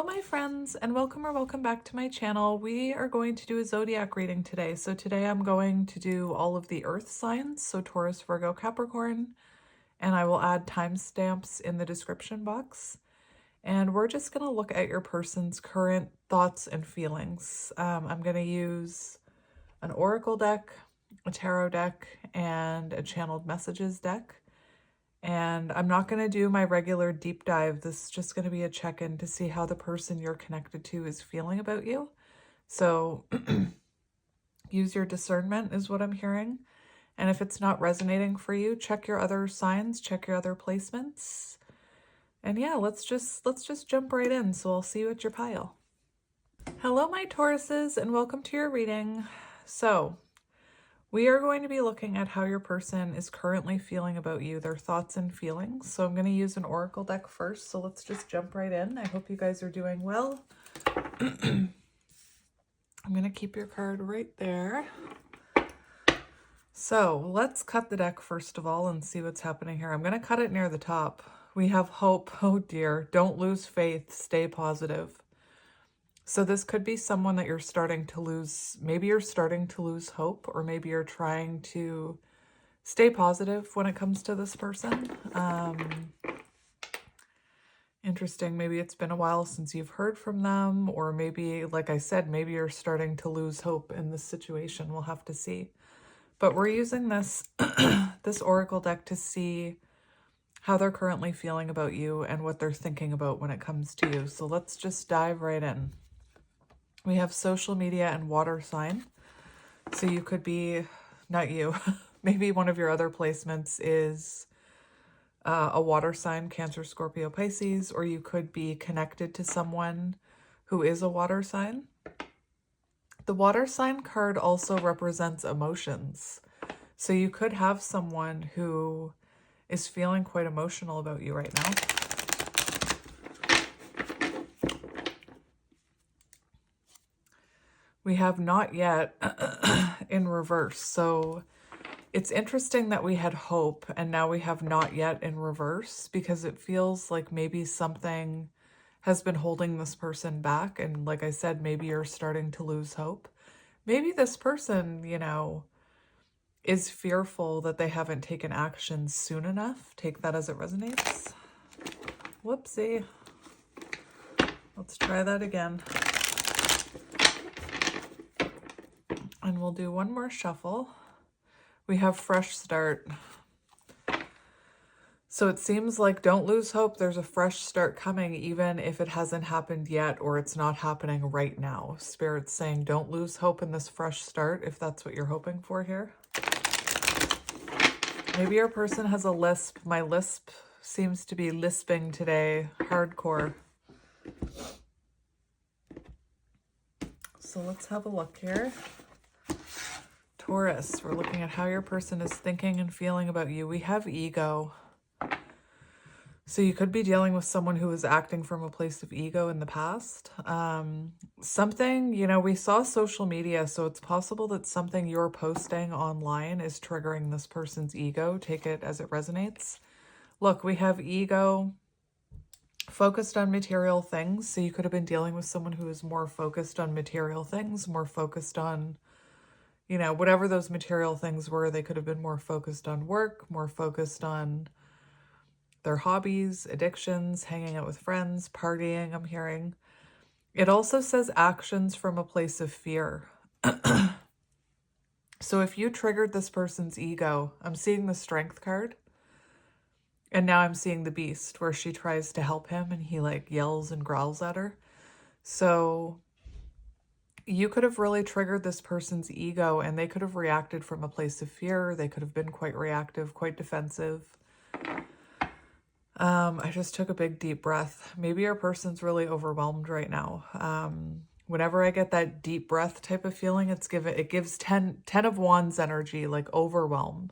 Hello my friends, and welcome or welcome back to my channel. We are going to do a zodiac reading today. So today I'm going to do all of the earth signs, so Taurus, Virgo, Capricorn, and I will add timestamps in the description box. And we're just going to look at your person's current thoughts and feelings. I'm going to use an oracle deck, a tarot deck, and a channeled messages deck. And I'm not going to do my regular deep dive. This is just going to be a check-in to see how the person you're connected to is feeling about you. So use your discernment is what I'm hearing. And if it's not resonating for you, check your other signs, check your other placements. And yeah, let's just jump right in. So I'll see you at your pile. Hello, my Tauruses, and welcome to your reading. So we are going to be looking at how your person is currently feeling about you, their thoughts and feelings. So I'm going to use an oracle deck first. So let's just jump right in. I hope you guys are doing well. I'm going to keep your card right there. So let's cut the deck first of all and see what's happening here. I'm going to cut it near the top. We have hope. Oh dear. Don't lose faith. Stay positive. So this could be someone that you're starting to lose. Maybe you're starting to lose hope, or maybe you're trying to stay positive when it comes to this person. Interesting. Maybe it's been a while since you've heard from them, or maybe, like I said, maybe you're starting to lose hope in this situation. We'll have to see. But we're using this, this oracle deck to see how they're currently feeling about you and what they're thinking about when it comes to you. So let's just dive right in. We have social media and water sign. So you could be, not you, maybe one of your other placements is a water sign, Cancer, Scorpio, Pisces, or you could be connected to someone who is a water sign. The water sign card also represents emotions. So you could have someone who is feeling quite emotional about you right now. We have not yet in reverse. So it's interesting that we had hope and now we have not yet in reverse, because it feels like maybe something has been holding this person back. And like I said, maybe you're starting to lose hope. Maybe this person, you know, is fearful that they haven't taken action soon enough. Take that as it resonates. Whoopsie. Let's try that again. And we'll do one more shuffle. We have fresh start. So it seems like don't lose hope. There's a fresh start coming, even if it hasn't happened yet or it's not happening right now. Spirit's saying don't lose hope in this fresh start, if that's what you're hoping for here. Maybe your person has a lisp. My lisp seems to be lisping today, hardcore. So let's have a look here. Taurus, we're looking at how your person is thinking and feeling about you. We have ego. So you could be dealing with someone who is acting from a place of ego in the past. Something, you know, we saw social media, so it's possible that something you're posting online is triggering this person's ego. Take it as it resonates. Look, we have ego focused on material things. So you could have been dealing with someone who is more focused on material things, more focused on, you know, whatever those material things were. They could have been more focused on work, more focused on their hobbies, addictions, hanging out with friends, partying, I'm hearing. It also says actions from a place of fear. So if you triggered this person's ego, I'm seeing the Strength card. And now I'm seeing the Beast, where she tries to help him and he like yells and growls at her. So you could have really triggered this person's ego and they could have reacted from a place of fear. They could have been quite reactive, quite defensive. I just took a big deep breath. Maybe your person's really overwhelmed right now. Whenever I get that deep breath type of feeling, it gives 10 of Wands energy, like overwhelm,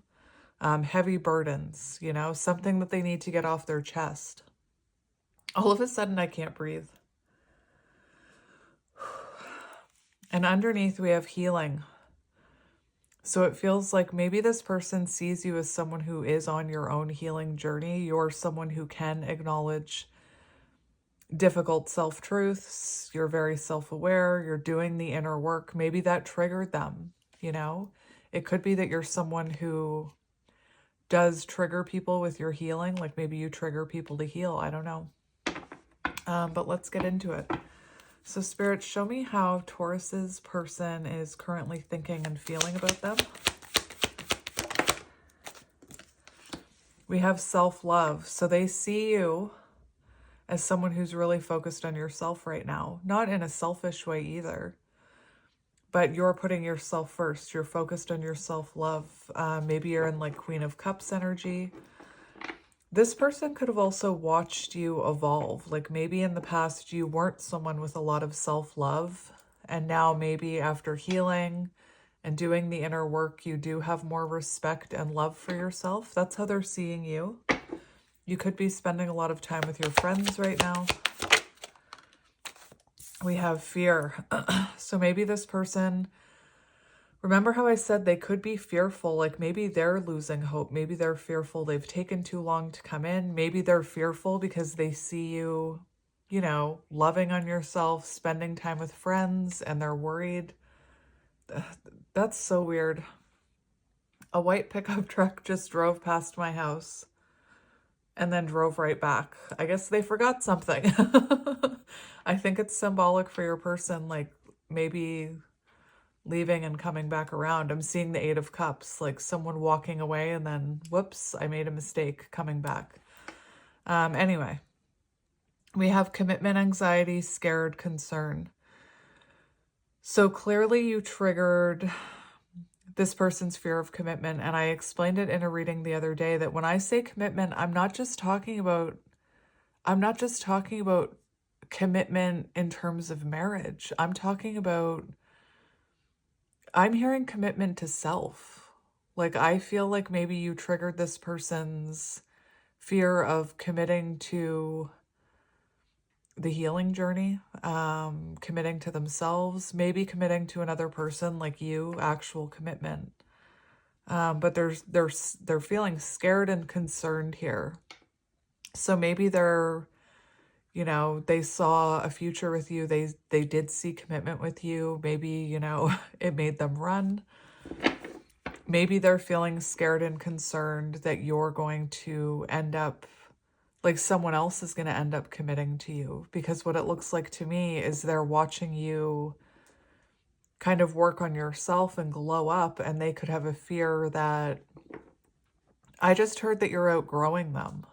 heavy burdens, you know, something that they need to get off their chest. All of a sudden, I can't breathe. And underneath, we have healing. So it feels like maybe this person sees you as someone who is on your own healing journey. You're someone who can acknowledge difficult self-truths. You're very self-aware. You're doing the inner work. Maybe that triggered them, you know? It could be that you're someone who does trigger people with your healing. Like maybe you trigger people to heal. I don't know. But let's get into it. So Spirit, show me how Taurus's person is currently thinking and feeling about them. We have self-love. So they see you as someone who's really focused on yourself right now. Not in a selfish way either, but you're putting yourself first. You're focused on your self-love. Maybe you're in like Queen of Cups energy. This person could have also watched you evolve. Like maybe in the past you weren't someone with a lot of self-love, and now maybe after healing and doing the inner work, you do have more respect and love for yourself. That's how they're seeing you. You could be spending a lot of time with your friends right now. We have fear. So maybe this person, remember how I said they could be fearful, like maybe they're losing hope. Maybe they're fearful they've taken too long to come in. Maybe they're fearful because they see you, you know, loving on yourself, spending time with friends, and they're worried. That's so weird. A white pickup truck just drove past my house and then drove right back. I guess they forgot something. I think it's symbolic for your person, like maybe leaving and coming back around. I'm seeing the Eight of Cups, like someone walking away and then, whoops, I made a mistake coming back. Anyway, we have commitment, anxiety, scared, concern. So clearly you triggered this person's fear of commitment. And I explained it in a reading the other day that when I say commitment, I'm not just talking about commitment in terms of marriage. I'm hearing commitment to self. Like I feel like maybe you triggered this person's fear of committing to the healing journey, committing to themselves, maybe committing to another person like you, actual commitment. But they're feeling scared and concerned here. So maybe they're, you know, they saw a future with you. They did see commitment with you. Maybe, you know, it made them run. Maybe they're feeling scared and concerned that you're going to end up, like someone else is going to end up committing to you. Because what it looks like to me is they're watching you kind of work on yourself and glow up, and they could have a fear that, I just heard that you're outgrowing them.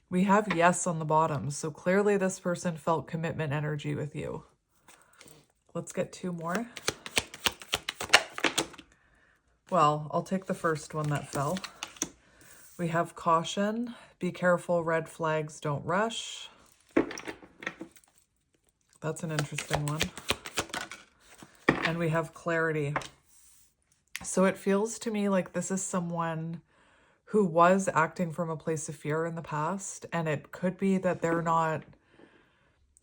We have yes on the bottom. So clearly this person felt commitment energy with you. Let's get two more. Well, I'll take the first one that fell. We have caution. Be careful. Red flags, don't rush. That's an interesting one. And we have clarity. So it feels to me like this is someone who was acting from a place of fear in the past. And it could be that they're not,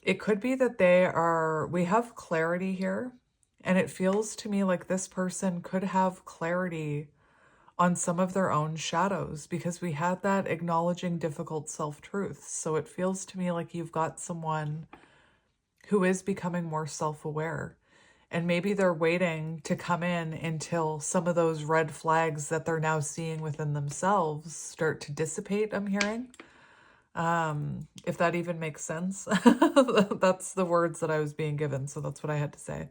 it could be that they are, we have clarity here. And it feels to me like this person could have clarity on some of their own shadows, because we had that acknowledging difficult self-truths. So it feels to me like you've got someone who is becoming more self-aware. And maybe they're waiting to come in until some of those red flags that they're now seeing within themselves start to dissipate, I'm hearing. If that even makes sense. That's the words that I was being given, so that's what I had to say.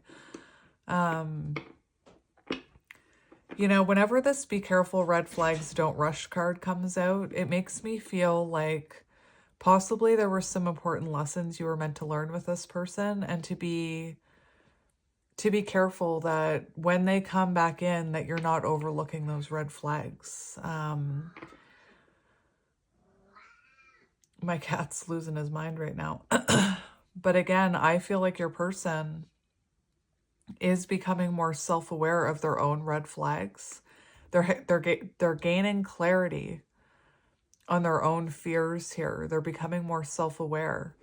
You know, whenever this be careful, red flags, don't rush card comes out, it makes me feel like possibly there were some important lessons you were meant to learn with this person, and to be careful that when they come back in, that you're not overlooking those red flags. My cat's losing his mind right now. But again, I feel like your person is becoming more self-aware of their own red flags. They're gaining clarity on their own fears here. They're becoming more self-aware.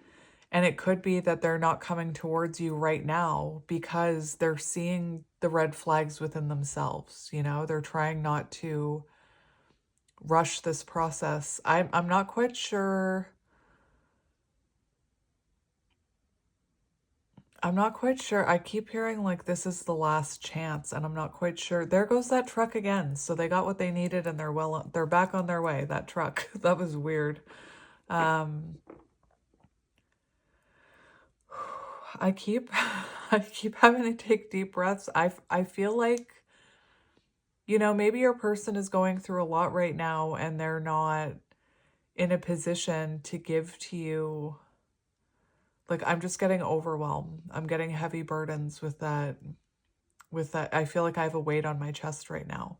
And it could be that they're not coming towards you right now because they're seeing the red flags within themselves. You know, they're trying not to rush this process. I'm not quite sure. I'm not quite sure. I keep hearing like this is the last chance, and I'm not quite sure. There goes that truck again. So they got what they needed and they're back on their way. That truck. That was weird. I keep I keep having to take deep breaths. I feel like, you know, maybe your person is going through a lot right now and they're not in a position to give to you. Like, I'm just getting overwhelmed. I'm getting heavy burdens with that. I feel like I have a weight on my chest right now.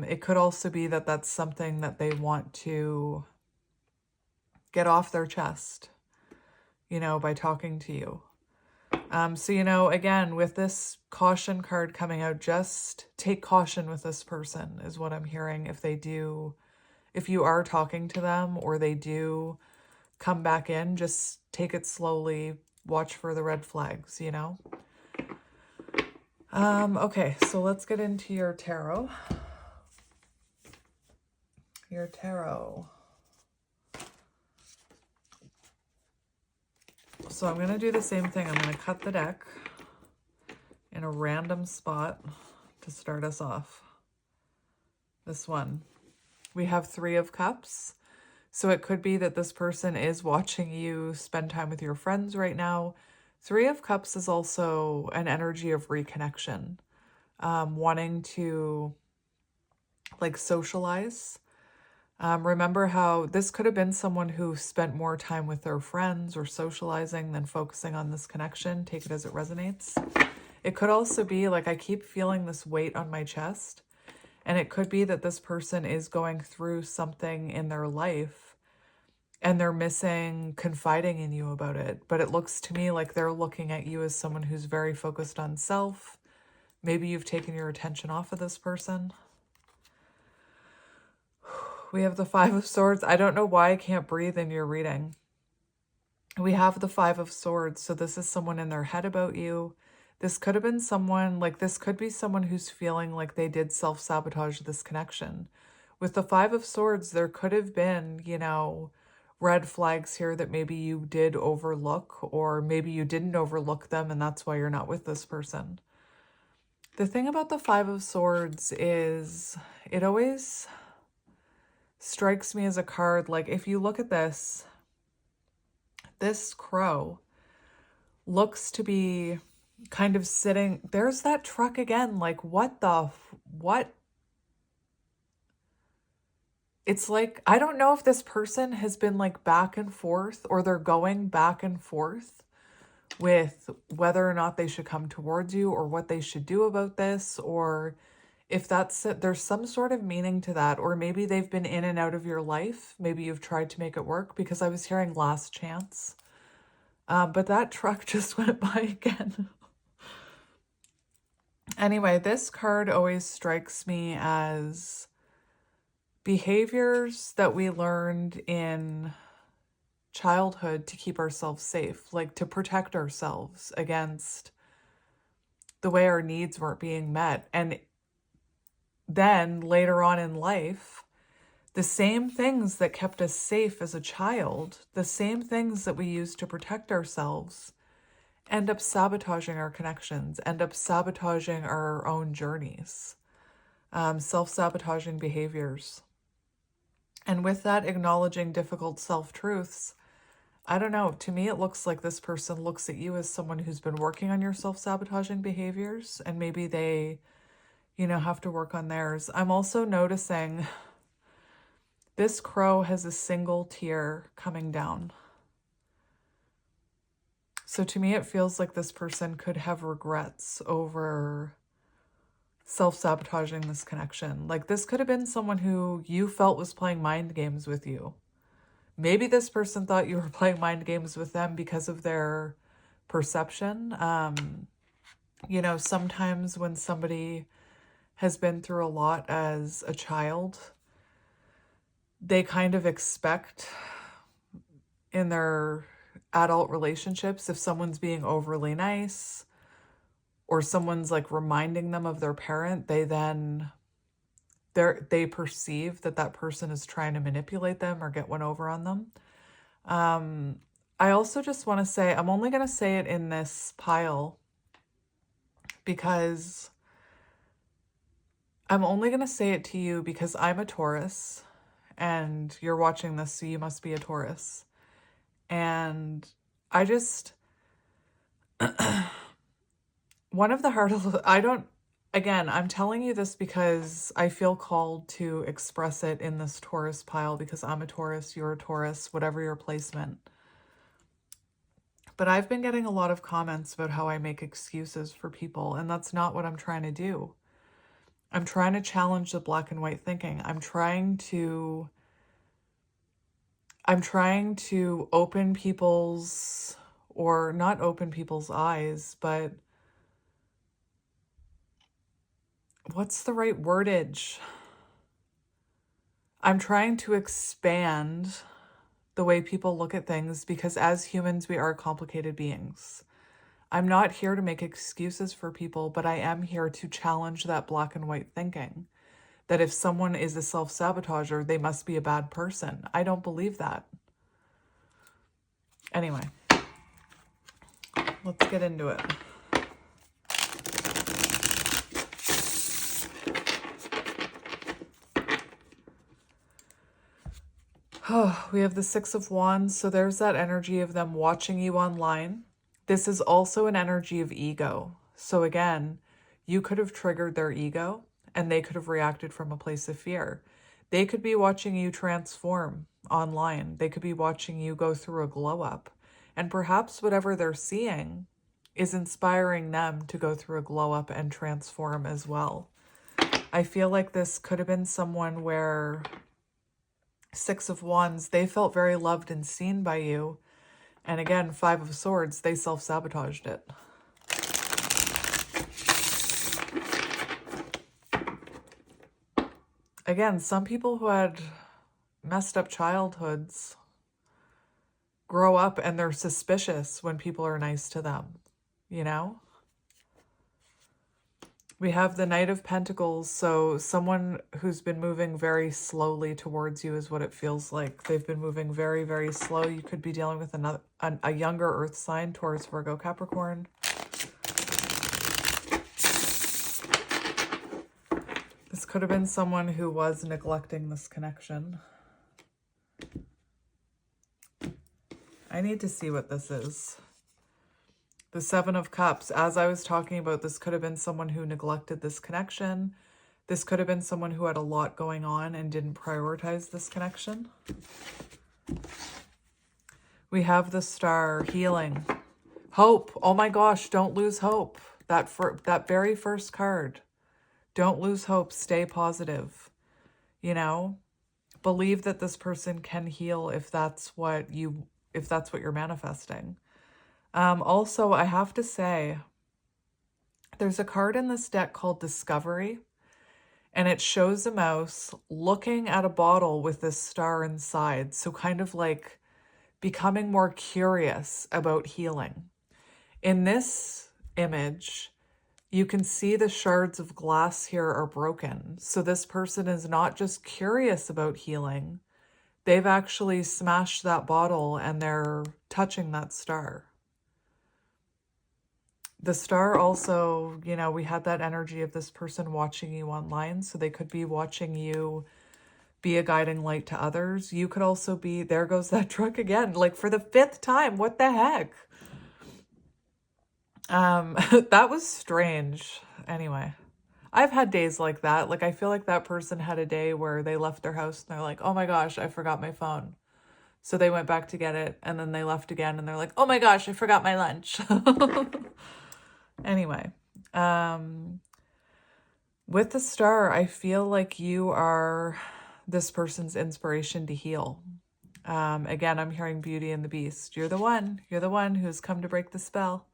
It could also be that that's something that they want to get off their chest, you know, by talking to you. So, you know, again, with this caution card coming out, just take caution with this person is what I'm hearing. If you are talking to them or they do come back in, just take it slowly. Watch for the red flags, you know? Okay, so let's get into your tarot. Your tarot. So I'm going to do the same thing. I'm going to cut the deck in a random spot to start us off. This one. We have 3 of Cups. So it could be that this person is watching you spend time with your friends right now. 3 of Cups is also an energy of reconnection, wanting to like socialize. Remember how this could have been someone who spent more time with their friends or socializing than focusing on this connection. Take it as it resonates. It could also be like, I keep feeling this weight on my chest. And it could be that this person is going through something in their life and they're missing confiding in you about it. But it looks to me like they're looking at you as someone who's very focused on self. Maybe you've taken your attention off of this person. We have the 5 of Swords. I don't know why I can't breathe in your reading. We have the 5 of Swords. So this is someone in their head about you. This could have been someone, like this could be someone who's feeling like they did self-sabotage this connection. With the 5 of Swords, there could have been, you know, red flags here that maybe you did overlook, or maybe you didn't overlook them and that's why you're not with this person. The thing about the 5 of Swords is it always strikes me as a card, like if you look at this crow looks to be kind of sitting, there's that truck again, like what? It's like, I don't know if this person has been like back and forth, or they're going back and forth with whether or not they should come towards you or what they should do about this, or if there's some sort of meaning to that, or maybe they've been in and out of your life. Maybe you've tried to make it work, because I was hearing last chance. But that truck just went by again. Anyway, this card always strikes me as behaviors that we learned in childhood to keep ourselves safe, like to protect ourselves against the way our needs weren't being met. And then later on in life, the same things that kept us safe as a child, the same things that we used to protect ourselves, end up sabotaging our connections, end up sabotaging our own journeys, self-sabotaging behaviors. And with that, acknowledging difficult self-truths, I don't know, to me it looks like this person looks at you as someone who's been working on your self-sabotaging behaviors, and maybe they, you know, have to work on theirs. I'm also noticing this crow has a single tear coming down. So to me, it feels like this person could have regrets over self-sabotaging this connection. Like this could have been someone who you felt was playing mind games with you. Maybe this person thought you were playing mind games with them because of their perception. You know, sometimes when somebody has been through a lot as a child, they kind of expect in their adult relationships, if someone's being overly nice or someone's like reminding them of their parent, they then they perceive that that person is trying to manipulate them or get one over on them. I also just want to say, I'm only going to say it in this pile because I'm only going to say it to you because I'm a Taurus and you're watching this, so you must be a Taurus. And I just, one of the hardest, again, I'm telling you this because I feel called to express it in this Taurus pile because I'm a Taurus, you're a Taurus, whatever your placement. But I've been getting a lot of comments about how I make excuses for people, and that's not what I'm trying to do. I'm trying to challenge the black and white thinking. I'm trying to open people's, or not open people's eyes, but what's the right wordage? I'm trying to expand the way people look at things because as humans, we are complicated beings. I'm not here to make excuses for people, but I am here to challenge that black and white thinking. That if someone is a self-sabotager, they must be a bad person. I don't believe that. Anyway, let's get into it. Oh, we have the Six of Wands, so there's that energy of them watching you online. This is also an energy of ego. So again, you could have triggered their ego and they could have reacted from a place of fear. They could be watching you transform online. They could be watching you go through a glow up. And perhaps whatever they're seeing is inspiring them to go through a glow up and transform as well. I feel like this could have been someone where Six of Wands, they felt very loved and seen by you. And again, Five of Swords, they self-sabotaged it. Again, some people who had messed up childhoods grow up and they're suspicious when people are nice to them, you know? We have the Knight of Pentacles, so someone who's been moving very slowly towards you is what it feels like. They've been moving very, very slow. You could be dealing with a younger earth sign, Taurus, Virgo, Capricorn. This could have been someone who was neglecting this connection. I need to see what this is. The Seven of Cups, as I was talking about, this could have been someone who neglected this connection. This could have been someone who had a lot going on and didn't prioritize this connection. We have the Star, healing. Hope. Oh my gosh, don't lose hope. That very first card. Don't lose hope. Stay positive. You know, believe that this person can heal if that's what you're manifesting. Also, I have to say, there's a card in this deck called Discovery, and it shows a mouse looking at a bottle with this star inside. So kind of like becoming more curious about healing. In this image, you can see the shards of glass here are broken. So this person is not just curious about healing. They've actually smashed that bottle and they're touching that star. The Star also, you know, we had that energy of this person watching you online. So they could be watching you be a guiding light to others. You could also be, there goes that truck again, like for the 5th time. What the heck? That was strange. Anyway, I've had days like that. Like, I feel like that person had a day where they left their house and they're like, oh my gosh, I forgot my phone. So they went back to get it and then they left again and they're like, oh my gosh, I forgot my lunch. Anyway, with the Star, I feel like you are this person's inspiration to heal. Again, I'm hearing Beauty and the Beast. You're the one who's come to break the spell.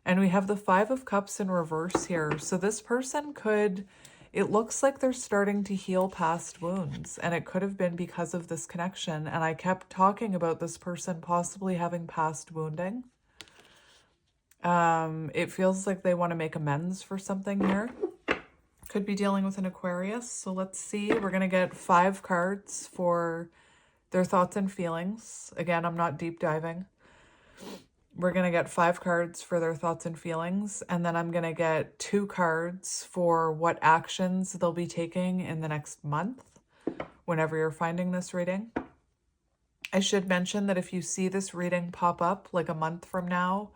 And we have the Five of Cups in reverse here. So this person it looks like they're starting to heal past wounds. And it could have been because of this connection. And I kept talking about this person possibly having past wounding. It feels like they want to make amends for something here. Could be dealing with an Aquarius. So let's see. We're going to get 5 cards for their thoughts and feelings. Again, I'm not deep diving. We're going to get 5 cards for their thoughts and feelings. And then I'm going to get 2 cards for what actions they'll be taking in the next month, whenever you're finding this reading. I should mention that if you see this reading pop up like a month from now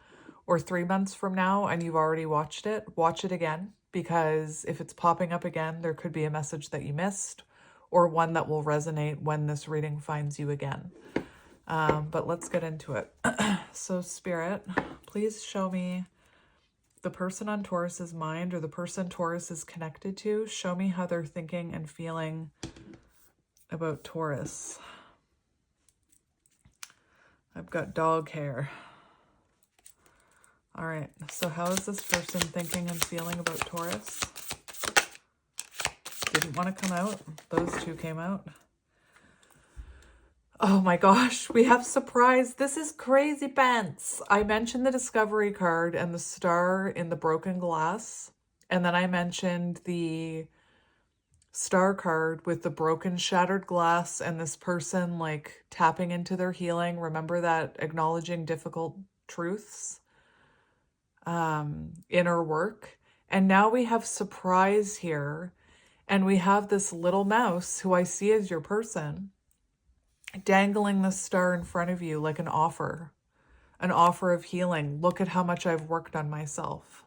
or 3 months from now and you've already watched it, watch it again. Because if it's popping up again, there could be a message that you missed or one that will resonate when this reading finds you again. But let's get into it. So Spirit, please show me the person on Taurus's mind or the person Taurus is connected to. Show me how they're thinking and feeling about Taurus. I've got dog hair. All right, so how is this person thinking and feeling about Taurus? Didn't want to come out. Those 2 came out. Oh my gosh, we have surprise. This is crazy pants. I mentioned the Discovery card and the star in the broken glass. And then I mentioned the star card with the broken, shattered glass and this person like tapping into their healing. Remember that acknowledging difficult truths? Inner work. And now we have surprise here, and we have this little mouse who I see as your person dangling the star in front of you like an offer of healing. Look at how much I've worked on myself.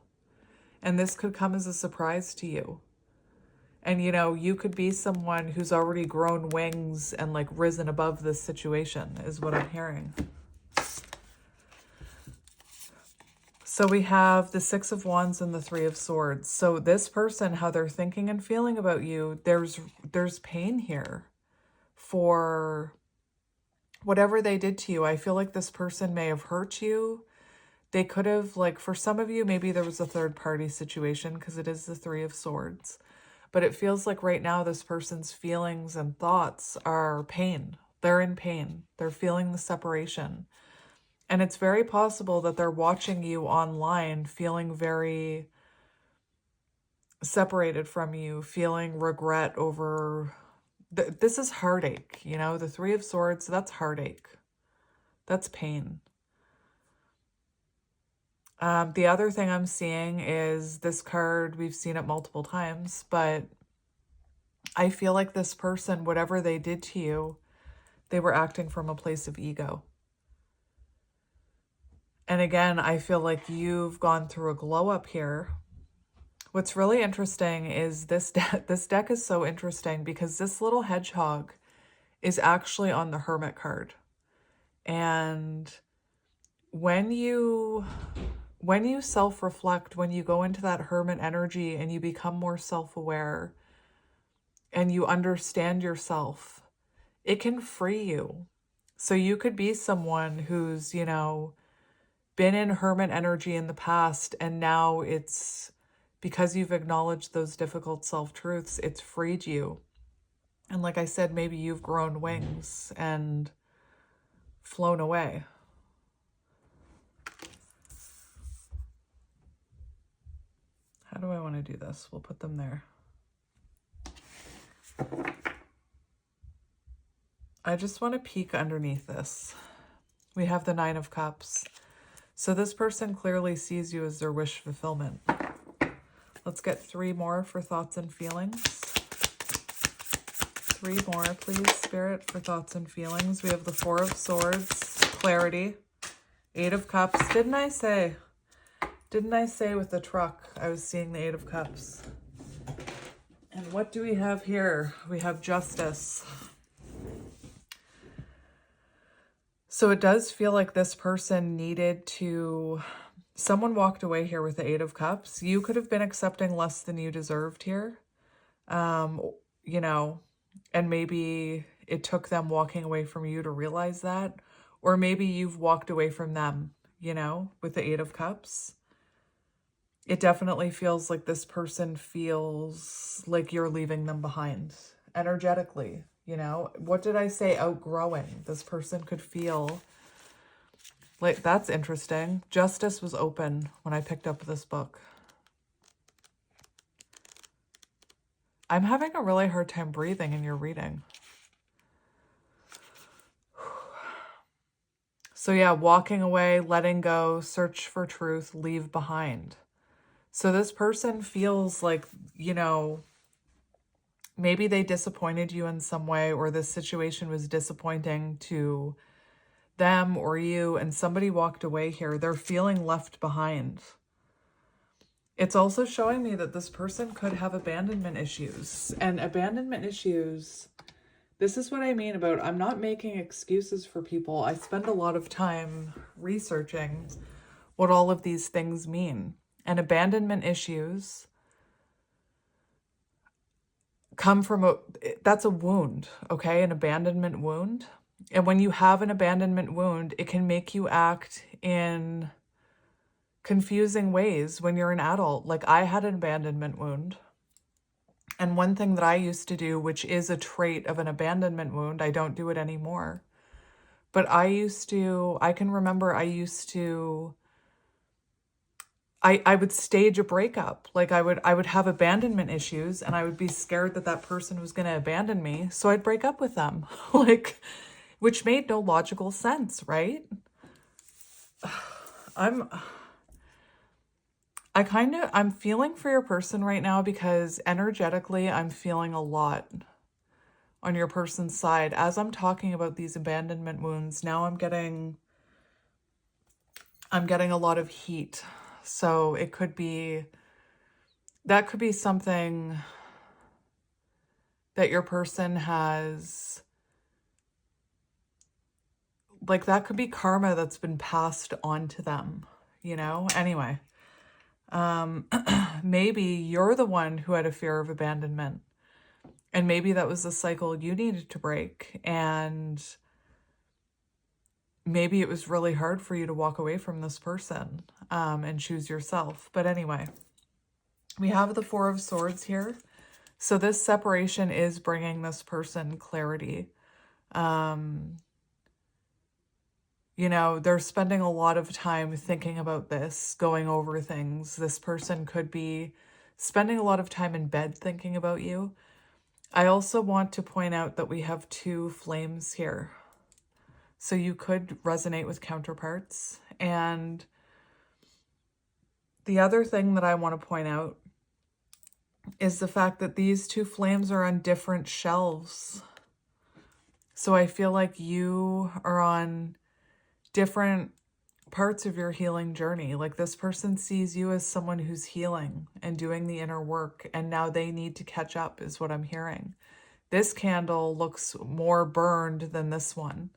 And this could come as a surprise to you. And you know, you could be someone who's already grown wings and like risen above this situation is what I'm hearing. So we have the 6 of Wands and the 3 of Swords. So this person, how they're thinking and feeling about you, there's pain here for whatever they did to you. I feel like this person may have hurt you. They could have, like, for some of you, maybe there was a third party situation because it is the 3 of Swords. But it feels like right now this person's feelings and thoughts are pain. They're in pain. They're feeling the separation. And it's very possible that they're watching you online feeling very separated from you, feeling regret over... This is heartache, you know? The 3 of Swords, that's heartache. That's pain. The other thing I'm seeing is this card, we've seen it multiple times, but I feel like this person, whatever they did to you, they were acting from a place of ego. And again, I feel like you've gone through a glow up here. What's really interesting is this deck is so interesting because this little hedgehog is actually on the Hermit card. And when you self-reflect, when you go into that Hermit energy and you become more self-aware and you understand yourself, it can free you. So you could be someone who's, you know, been in Hermit energy in the past, and now it's because you've acknowledged those difficult self-truths, it's freed you. And like I said, maybe you've grown wings and flown away. How do I want to do this? We'll put them there. I just want to peek underneath this. We have the 9 of Cups. So this person clearly sees you as their wish fulfillment. Let's get 3 more for thoughts and feelings. 3 more, please, Spirit, for thoughts and feelings. We have the 4 of Swords, clarity, 8 of Cups. Didn't I say with the truck, I was seeing the 8 of Cups? And what do we have here? We have Justice. So it does feel like this person needed to... Someone walked away here with the 8 of Cups. You could have been accepting less than you deserved here. You know, and maybe it took them walking away from you to realize that. Or maybe you've walked away from them, you know, with the 8 of Cups. It definitely feels like this person feels like you're leaving them behind energetically. You know, what did I say? Outgrowing. This person could feel like, that's interesting. Justice was open when I picked up this book. I'm having a really hard time breathing in your reading. So yeah, walking away, letting go, search for truth, leave behind. So this person feels like, you know, maybe they disappointed you in some way, or this situation was disappointing to them or you, and somebody walked away here. They're feeling left behind. It's also showing me that this person could have abandonment issues. And abandonment issues, this is what I mean about, I'm not making excuses for people. I spend a lot of time researching what all of these things mean. And abandonment issues come from that's a wound, okay? An abandonment wound. And when you have an abandonment wound, it can make you act in confusing ways when you're an adult. Like I had an abandonment wound. And one thing that I used to do, which is a trait of an abandonment wound, I don't do it anymore. But I can remember I would stage a breakup. Like I would have abandonment issues, and I would be scared that that person was going to abandon me. So I'd break up with them, like, which made no logical sense, right? I'm feeling for your person right now because energetically I'm feeling a lot on your person's side. As I'm talking about these abandonment wounds, now I'm getting a lot of heat. So that could be something that your person has, like that could be karma that's been passed on to them, you know? Anyway, maybe you're the one who had a fear of abandonment, and maybe that was the cycle you needed to break, and maybe it was really hard for you to walk away from this person and choose yourself. But anyway, we have the Four of Swords here. So this separation is bringing this person clarity. You know, they're spending a lot of time thinking about this, going over things. This person could be spending a lot of time in bed thinking about you. I also want to point out that we have two flames here. So you could resonate with counterparts. And the other thing that I want to point out is the fact that these two flames are on different shelves. So I feel like you are on different parts of your healing journey. Like this person sees you as someone who's healing and doing the inner work, and now they need to catch up is what I'm hearing. This candle looks more burned than this one.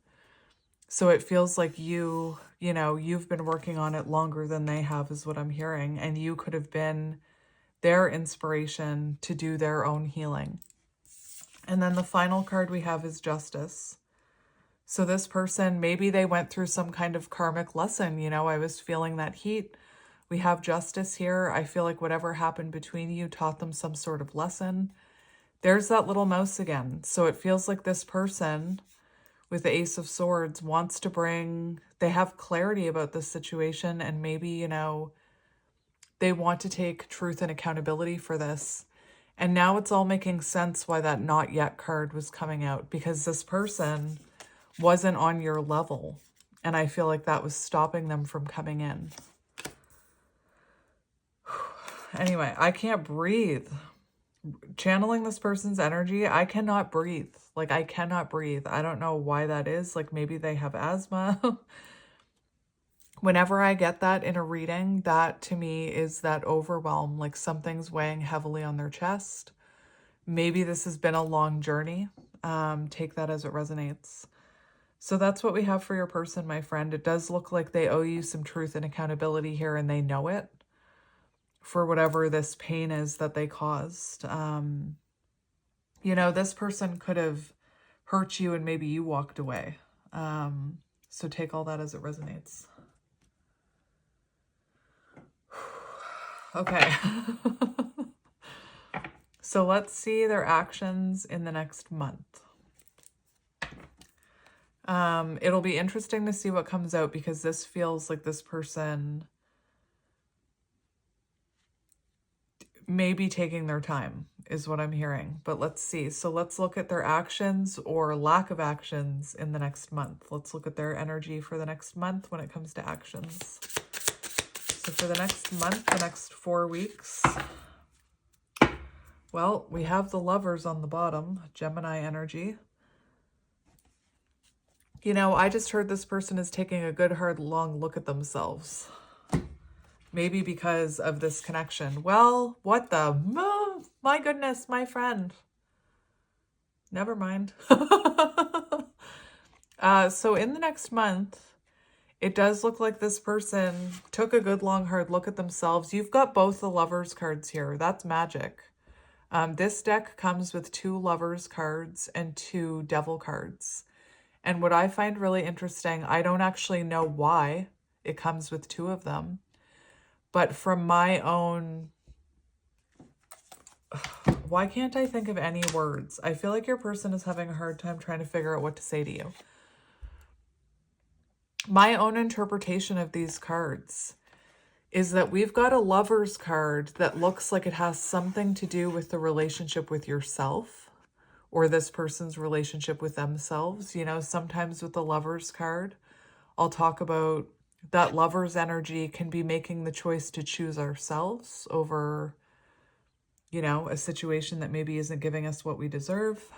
So it feels like you've been working on it longer than they have is what I'm hearing. And you could have been their inspiration to do their own healing. And then the final card we have is Justice. So this person, maybe they went through some kind of karmic lesson. You know, I was feeling that heat. We have Justice here. I feel like whatever happened between you taught them some sort of lesson. There's that little mouse again. So it feels like this person with the Ace of Swords wants to they have clarity about this situation, and maybe, you know, they want to take truth and accountability for this. And now it's all making sense why that not yet card was coming out, because this person wasn't on your level. And I feel like that was stopping them from coming in. Anyway, I can't breathe. Channeling this person's energy, I cannot breathe. Like, I cannot breathe. I don't know why that is. Like, maybe they have asthma. Whenever I get that in a reading, that to me is that overwhelm, like something's weighing heavily on their chest. Maybe this has been a long journey. Take that as it resonates. So that's what we have for your person, my friend. It does look like they owe you some truth and accountability here, and they know it for whatever this pain is that they caused. You know, this person could have hurt you and maybe you walked away. So take all that as it resonates. Okay. So let's see their actions in the next month. It'll be interesting to see what comes out, because this feels like this person maybe taking their time is what I'm hearing. But let's see. So let's look at their actions or lack of actions in the next month. Let's look at their energy for the next month when it comes to actions. So for the next month, the next 4 weeks, well, we have the Lovers on the bottom, Gemini energy. You know, I just heard this person is taking a good, hard, long look at themselves. Maybe because of this connection. Well, what the? Oh, my goodness, my friend. Never mind. So in the next month, it does look like this person took a good, long, hard look at themselves. You've got both the Lovers cards here. That's magic. This deck comes with 2 Lovers cards and 2 Devil cards. And what I find really interesting, I don't actually know why it comes with 2 of them. But from my own, why can't I think of any words? I feel like your person is having a hard time trying to figure out what to say to you. My own interpretation of these cards is that we've got a Lover's card that looks like it has something to do with the relationship with yourself or this person's relationship with themselves. You know, sometimes with the Lover's card, I'll talk about that Lover's energy can be making the choice to choose ourselves over, you know, a situation that maybe isn't giving us what we deserve.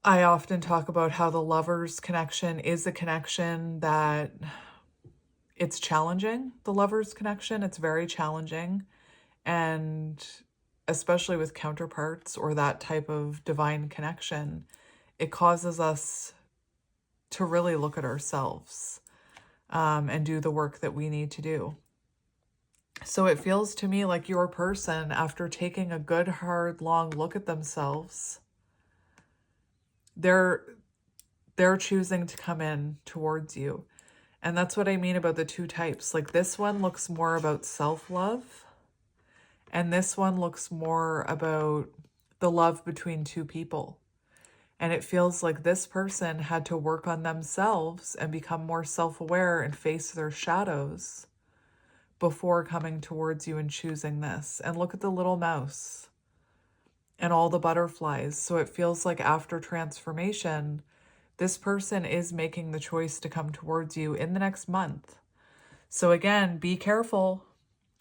I often talk about how the Lover's connection is a connection that it's challenging. The Lover's connection, it's very challenging. And especially with counterparts or that type of divine connection, it causes us to really look at ourselves and do the work that we need to do. So it feels to me like your person, after taking a good, hard, long look at themselves, they're choosing to come in towards you. And that's what I mean about the 2 types. Like this one looks more about self-love, and this one looks more about the love between 2 people. And it feels like this person had to work on themselves and become more self-aware and face their shadows before coming towards you and choosing this. And look at the little mouse and all the butterflies. So it feels like after transformation, this person is making the choice to come towards you in the next month. So again, be careful.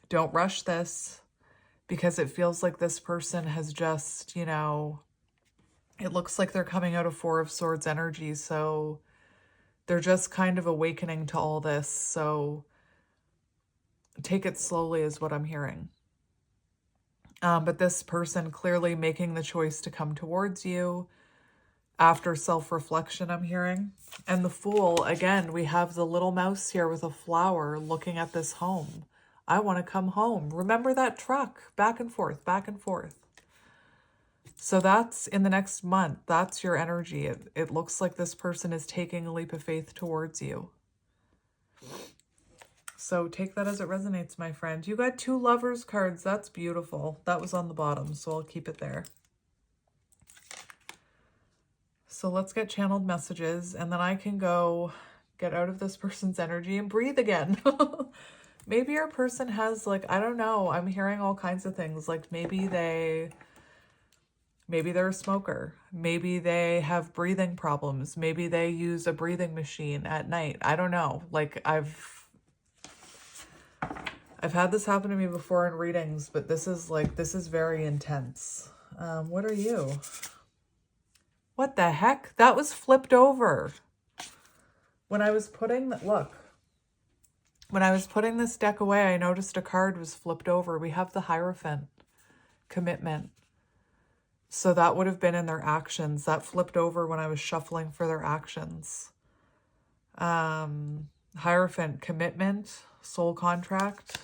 Don't rush this, because it feels like this person has just, you know, it looks like they're coming out of 4 of Swords energy. So they're just kind of awakening to all this. So take it slowly is what I'm hearing. But this person clearly making the choice to come towards you after self-reflection, I'm hearing. And the Fool, again, we have the little mouse here with a flower looking at this home. I want to come home. Remember that truck? Back and forth, back and forth. So that's in the next month. That's your energy. It looks like this person is taking a leap of faith towards you. So take that as it resonates, my friend. You got 2 Lovers cards. That's beautiful. That was on the bottom, so I'll keep it there. So let's get channeled messages, and then I can go get out of this person's energy and breathe again. Maybe your person has, like, I don't know. I'm hearing all kinds of things. Like maybe they're a smoker. Maybe they have breathing problems. Maybe they use a breathing machine at night. I don't know. Like I've had this happen to me before in readings, but this is very intense. What are you? What the heck? That was flipped over. When I was putting this deck away, I noticed a card was flipped over. We have the Hierophant, commitment. So that would have been in their actions. That flipped over when I was shuffling for their actions. Hierophant, commitment, soul contract.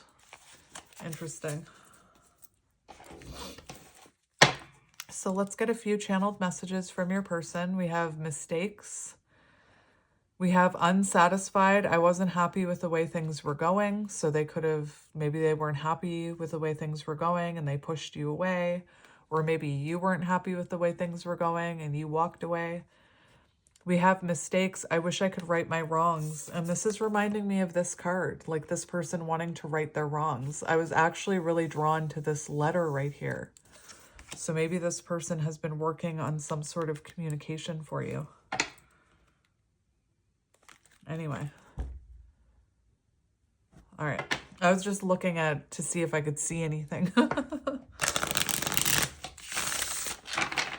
Interesting. So let's get a few channeled messages from your person. We have mistakes. We have unsatisfied. I wasn't happy with the way things were going. So maybe they weren't happy with the way things were going and they pushed you away. Or maybe you weren't happy with the way things were going and you walked away. We have mistakes. I wish I could right my wrongs. And this is reminding me of this card, like this person wanting to right their wrongs. I was actually really drawn to this letter right here. So maybe this person has been working on some sort of communication for you. Anyway. All right. I was just looking to see if I could see anything.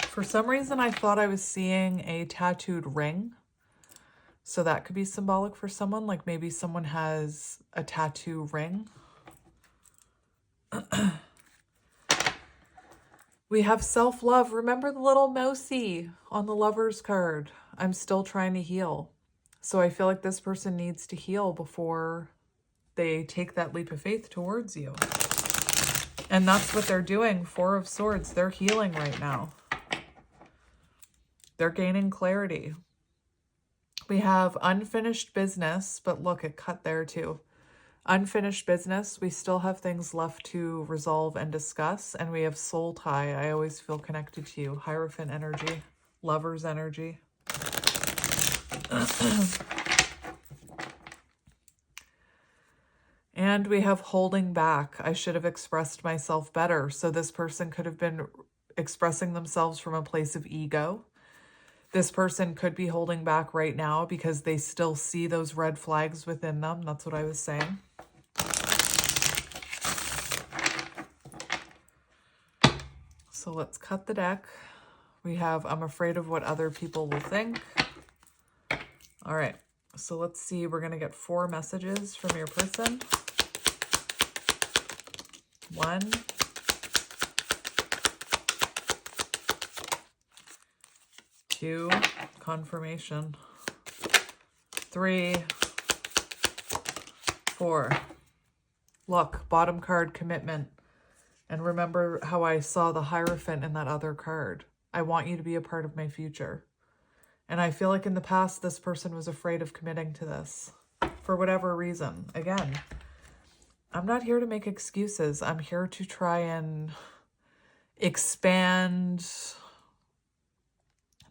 For some reason, I thought I was seeing a tattooed ring. So that could be symbolic for someone. Like maybe someone has a tattoo ring. We have self-love. Remember the little mousey on the lover's card. I'm still trying to heal. So I feel like this person needs to heal before they take that leap of faith towards you. And that's what they're doing. Four of Swords. They're healing right now. They're gaining clarity. We have unfinished business, but look, it cut there too. Unfinished business. We still have things left to resolve and discuss. And we have soul tie. I always feel connected to you. Hierophant energy. Lover's energy. And we have holding back. I should have expressed myself better. So this person could have been expressing themselves from a place of ego. This person could be holding back right now because they still see those red flags within them. That's what I was saying. So let's cut the deck. We have, I'm afraid of what other people will think. All right. So let's see. We're going to get 4 messages from your person. 1, 2, confirmation. 3, 4. Look, bottom card, commitment. And remember how I saw the Hierophant in that other card. I want you to be a part of my future. And I feel like in the past, this person was afraid of committing to this for whatever reason. Again, I'm not here to make excuses. I'm here to try and expand,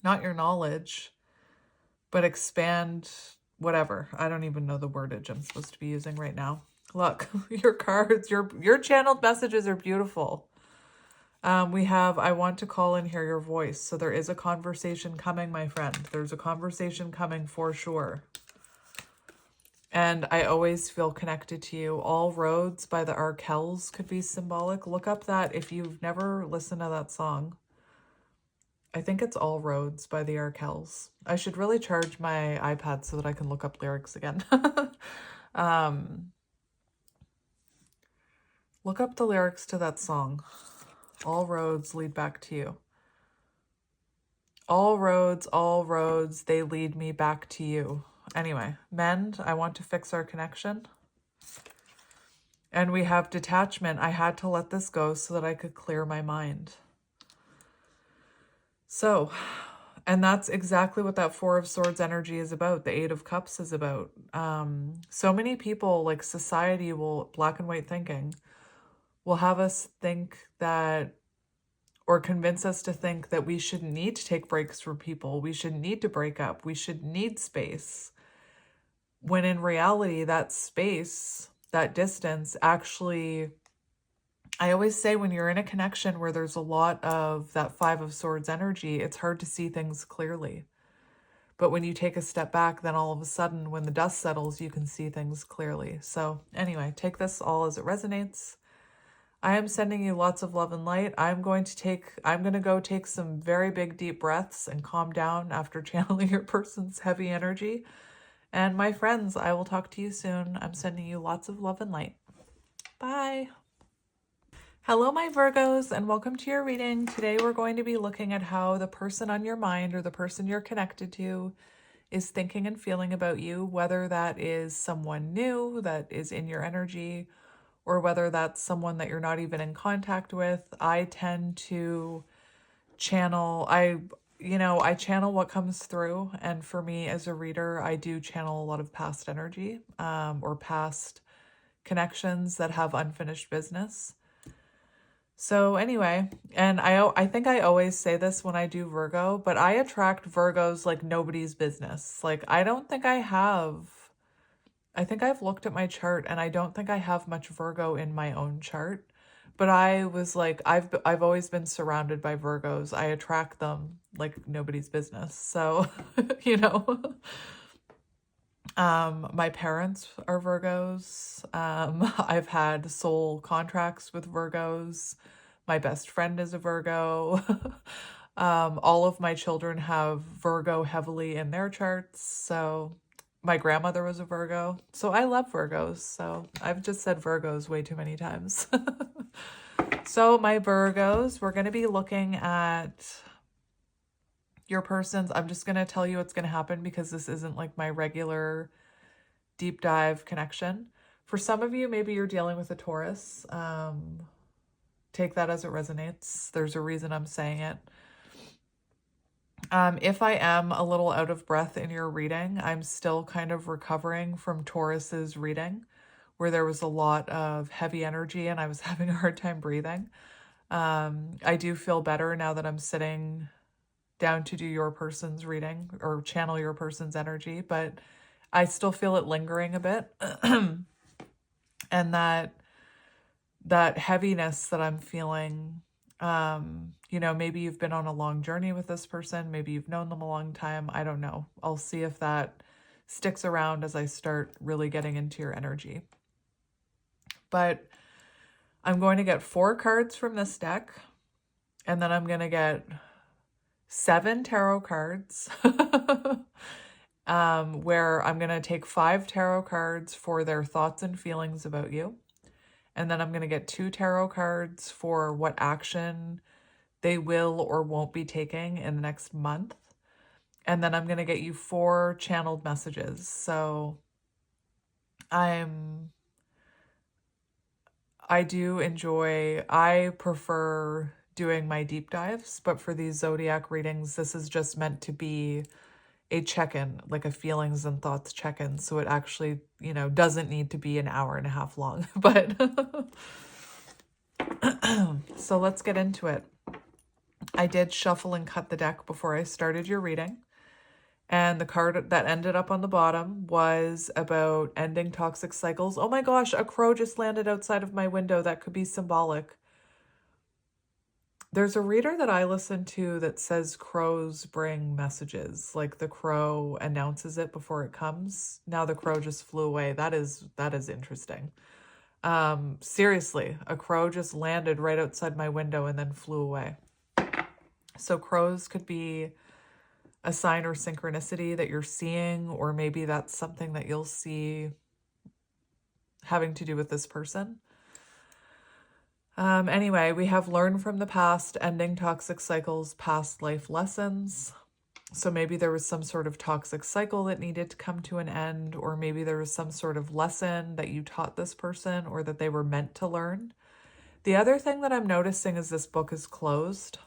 not your knowledge, but expand whatever. I don't even know the wordage I'm supposed to be using right now. Look, your cards, your channeled messages are beautiful. We have, I want to call and hear your voice. So there is a conversation coming, my friend. There's a conversation coming for sure. And I always feel connected to you. All Roads by the Arkells could be symbolic. Look up that if you've never listened to that song. I think it's All Roads by the Arkells. I should really charge my iPad so that I can look up lyrics again. Look up the lyrics to that song. All roads lead back to you. All roads, they lead me back to you. Anyway, mend, I want to fix our connection. And we have detachment. I had to let this go so that I could clear my mind. So, and that's exactly what that 4 of Swords energy is about. The 8 of Cups is about. So many people, like society will, black and white thinking, will have us think that, or convince us to think that we shouldn't need to take breaks from people. We shouldn't need to break up. We should need space. When in reality, that space, that distance actually, I always say when you're in a connection where there's a lot of that 5 of Swords energy, it's hard to see things clearly. But when you take a step back, then all of a sudden, when the dust settles, you can see things clearly. So anyway, take this all as it resonates. I am sending you lots of love and light. I'm going to go take some very big deep breaths and calm down after channeling your person's heavy energy. And my friends, I will talk to you soon. I'm sending you lots of love and light. Bye. Hello, my Virgos, and welcome to your reading. Today, we're going to be looking at how the person on your mind or the person you're connected to is thinking and feeling about you, whether that is someone new that is in your energy, or whether that's someone that you're not even in contact with. I tend to channel, I channel what comes through. And for me as a reader, I do channel a lot of past energy or past connections that have unfinished business. So anyway, and I think I always say this when I do Virgo, but I attract Virgos like nobody's business. Like I don't think I have, I think I've looked at my chart and I don't think I have much Virgo in my own chart. But I was like, I've always been surrounded by Virgos. I attract them like nobody's business. So, you know, my parents are Virgos. I've had soul contracts with Virgos. My best friend is a Virgo. All of my children have Virgo heavily in their charts. So my grandmother was a Virgo. So I love Virgos. So I've just said Virgos way too many times. So my Virgos, we're going to be looking at your person's. I'm just going to tell you what's going to happen because this isn't like my regular deep dive connection. For some of you, maybe you're dealing with a Taurus. Take that as it resonates. There's a reason I'm saying it. If I am a little out of breath in your reading, I'm still kind of recovering from Taurus's reading, where there was a lot of heavy energy and I was having a hard time breathing. I do feel better now that I'm sitting down to do your person's reading or channel your person's energy, but I still feel it lingering a bit. And that heaviness that I'm feeling, you know, maybe you've been on a long journey with this person. Maybe you've known them a long time. I don't know. I'll see if that sticks around as I start really getting into your energy. But I'm going to get 4 cards from this deck, and then I'm going to get 7 tarot cards, where I'm going to take 5 tarot cards for their thoughts and feelings about you. And then I'm going to get 2 tarot cards for what action they will or won't be taking in the next month. And then I'm going to get you 4 channeled messages. So I prefer doing my deep dives, but for these zodiac readings, this is just meant to be a check-in, like a feelings and thoughts check-in. So it actually, you know, doesn't need to be an hour and a half long, but so let's get into it. I did shuffle and cut the deck before I started your reading. And the card that ended up on the bottom was about ending toxic cycles. Oh my gosh, a crow just landed outside of my window. That could be symbolic. There's a reader that I listen to that says crows bring messages. Like the crow announces it before it comes. Now the crow just flew away. That is interesting. Seriously, a crow just landed right outside my window and then flew away. So crows could be a sign or synchronicity that you're seeing, or maybe that's something that you'll see having to do with this person. Anyway, we have learned from the past, ending toxic cycles, past life lessons. So maybe there was some sort of toxic cycle that needed to come to an end, or maybe there was some sort of lesson that you taught this person or that they were meant to learn. The other thing that I'm noticing is this book is closed.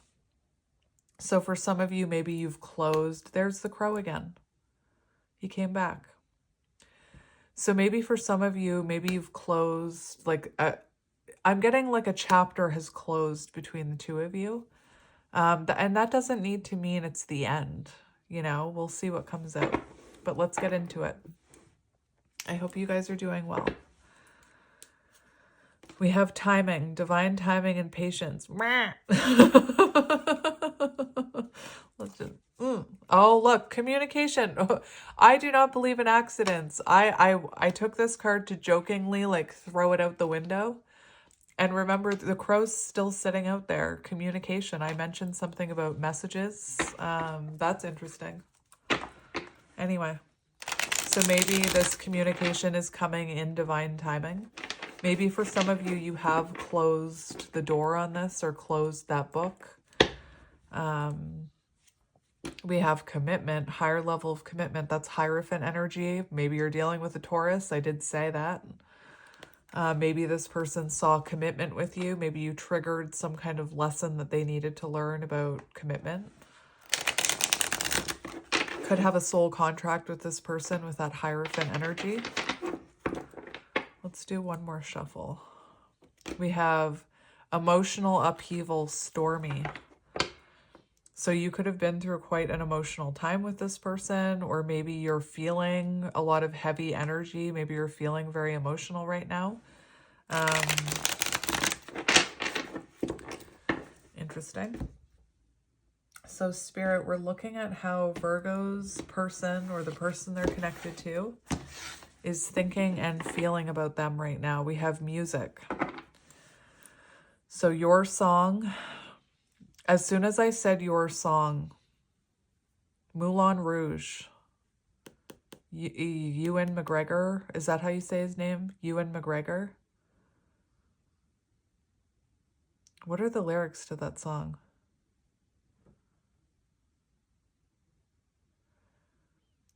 So for some of you, maybe you've closed. There's the crow again. He came back. So maybe for some of you, maybe you've closed, like, I'm getting like a chapter has closed between the two of you. And that doesn't need to mean it's the end. You know, we'll see what comes out. But let's get into it. I hope you guys are doing well. We have timing, divine timing, and patience. Let's just, Oh, look, communication. I do not believe in accidents. I took this card to jokingly like throw it out the window. And remember, the crow's still sitting out there. Communication. I mentioned something about messages. That's interesting. Anyway, so maybe this communication is coming in divine timing. Maybe for some of you, you have closed the door on this or closed that book. We have commitment, higher level of commitment. That's Hierophant energy. Maybe you're dealing with a Taurus. I did say that. Maybe this person saw commitment with you. Maybe you triggered some kind of lesson that they needed to learn about commitment. Could have a soul contract with this person with that Hierophant energy. Let's do one more shuffle. We have Emotional upheaval, stormy. So you could have been through quite an emotional time with this person, or maybe you're feeling a lot of heavy energy. Maybe you're feeling very emotional right now. Interesting. So Spirit, we're looking at how Virgo's person, or the person they're connected to, is thinking and feeling about them right now. We have music. So your song, as soon as I said your song, Moulin Rouge, Ewan McGregor, is that how you say his name? Ewan McGregor? What are the lyrics to that song?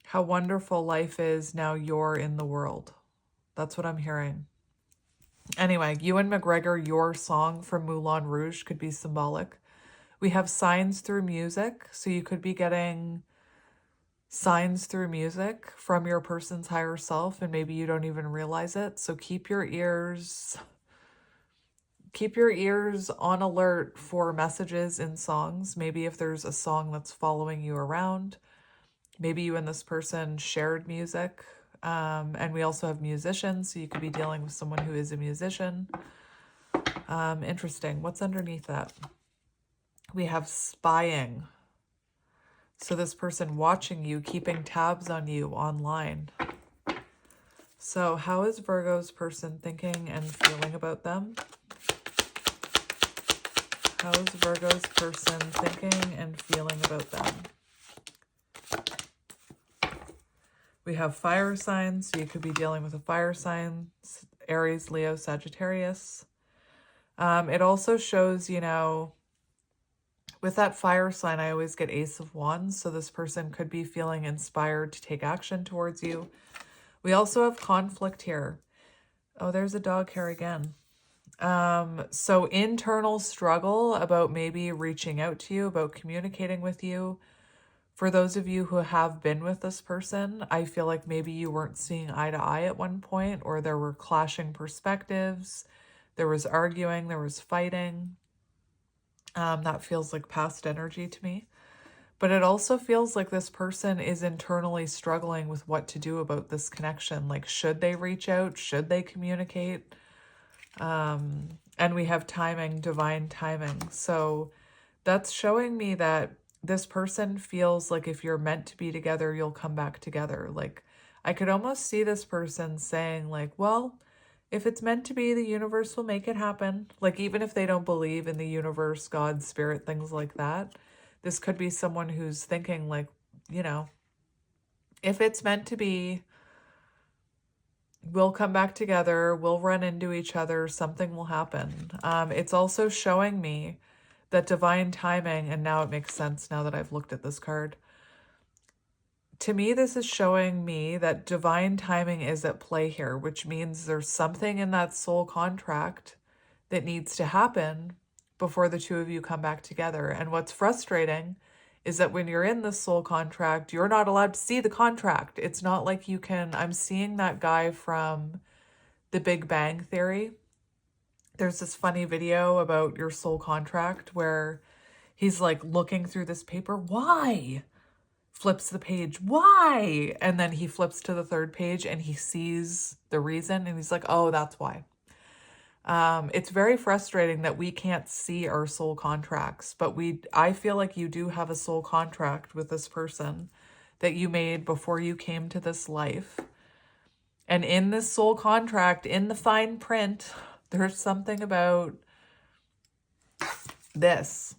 How wonderful life is now you're in the world. That's what I'm hearing. Anyway, Ewan McGregor, your song from Moulin Rouge could be symbolic. We have signs through music. So you could be getting signs through music from your person's higher self, and maybe you don't even realize it. So keep your ears on alert for messages in songs. Maybe if there's a song that's following you around, maybe you and this person shared music. And we also have musicians, so you could be dealing with someone who is a musician. Interesting. What's underneath that? We have spying. So this person watching you, keeping tabs on you online. So how is Virgo's person thinking and feeling about them? How is Virgo's person thinking and feeling about them? We have fire signs, so you could be dealing with a fire sign, Aries, Leo, Sagittarius. It also shows, you know, with that fire sign, I always get Ace of Wands, so this person could be feeling inspired to take action towards you. We also have conflict here. Oh, there's a dog hair again. So internal struggle about maybe reaching out to you, about communicating with you. For those of you who have been with this person, I feel like maybe you weren't seeing eye to eye at one point, or there were clashing perspectives. There was arguing, there was fighting. That feels like past energy to me. But it also feels like this person is internally struggling with what to do about this connection. Like, should they reach out? Should they communicate? And we have timing, divine timing. So that's showing me that this person feels like if you're meant to be together, you'll come back together. Like, I could almost see this person saying like, well, if it's meant to be, the universe will make it happen. Like, even if they don't believe in the universe, God, spirit, things like that, this could be someone who's thinking like, you know, if it's meant to be, we'll come back together, we'll run into each other, something will happen. It's also showing me that divine timing, and now it makes sense now that I've looked at this card. To me, this is showing me that divine timing is at play here, which means there's something in that soul contract that needs to happen before the two of you come back together. And what's frustrating is that when you're in this soul contract, you're not allowed to see the contract. It's not like you can, I'm seeing that guy from The Big Bang Theory. There's this funny video about your soul contract where he's like looking through this paper. Why? Flips the page. Why? And then he flips to the third page and he sees the reason and he's like, oh, that's why. It's very frustrating that we can't see our soul contracts, but I feel like you do have a soul contract with this person that you made before you came to this life. And in this soul contract, in the fine print, there's something about this.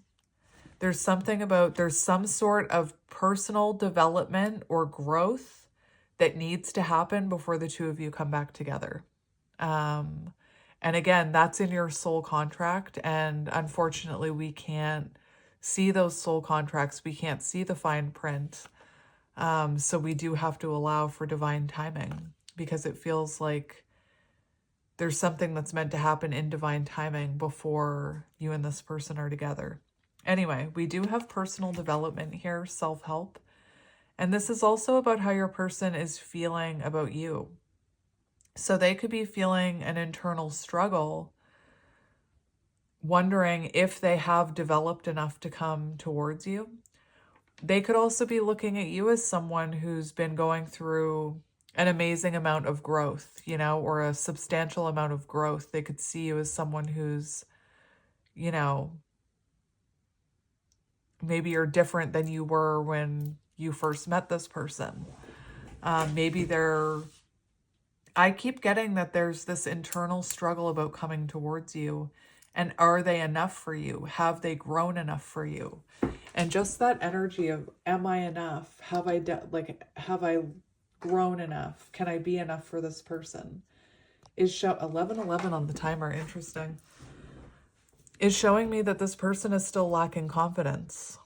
There's something about, there's some sort of personal development or growth that needs to happen before the two of you come back together. And again, that's in your soul contract. And unfortunately, we can't see those soul contracts. We can't see the fine print. So we do have to allow for divine timing, because it feels like there's something that's meant to happen in divine timing before you and this person are together. Anyway, we do have personal development here, self-help. And this is also about how your person is feeling about you. So they could be feeling an internal struggle wondering if they have developed enough to come towards you. They could also be looking at you as someone who's been going through an amazing amount of growth, you know, or a substantial amount of growth. They could see you as someone who's, you know, maybe you're different than you were when you first met this person. Maybe I keep getting that there's this internal struggle about coming towards you. And are they enough for you? Have they grown enough for you? And just that energy of, am I enough? Have I grown enough? Can I be enough for this person? Is 11:11 on the timer. Interesting. Is showing me that this person is still lacking confidence,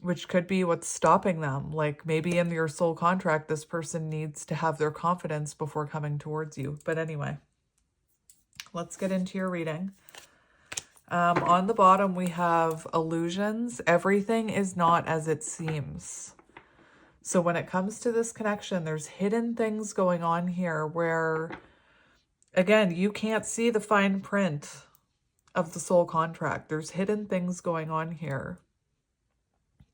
which could be what's stopping them. Like maybe in your soul contract, this person needs to have their confidence before coming towards you. But anyway, let's get into your reading. On the bottom, we have illusions. Everything is not as it seems. So when it comes to this connection, there's hidden things going on here where, again, you can't see the fine print of the soul contract. There's hidden things going on here.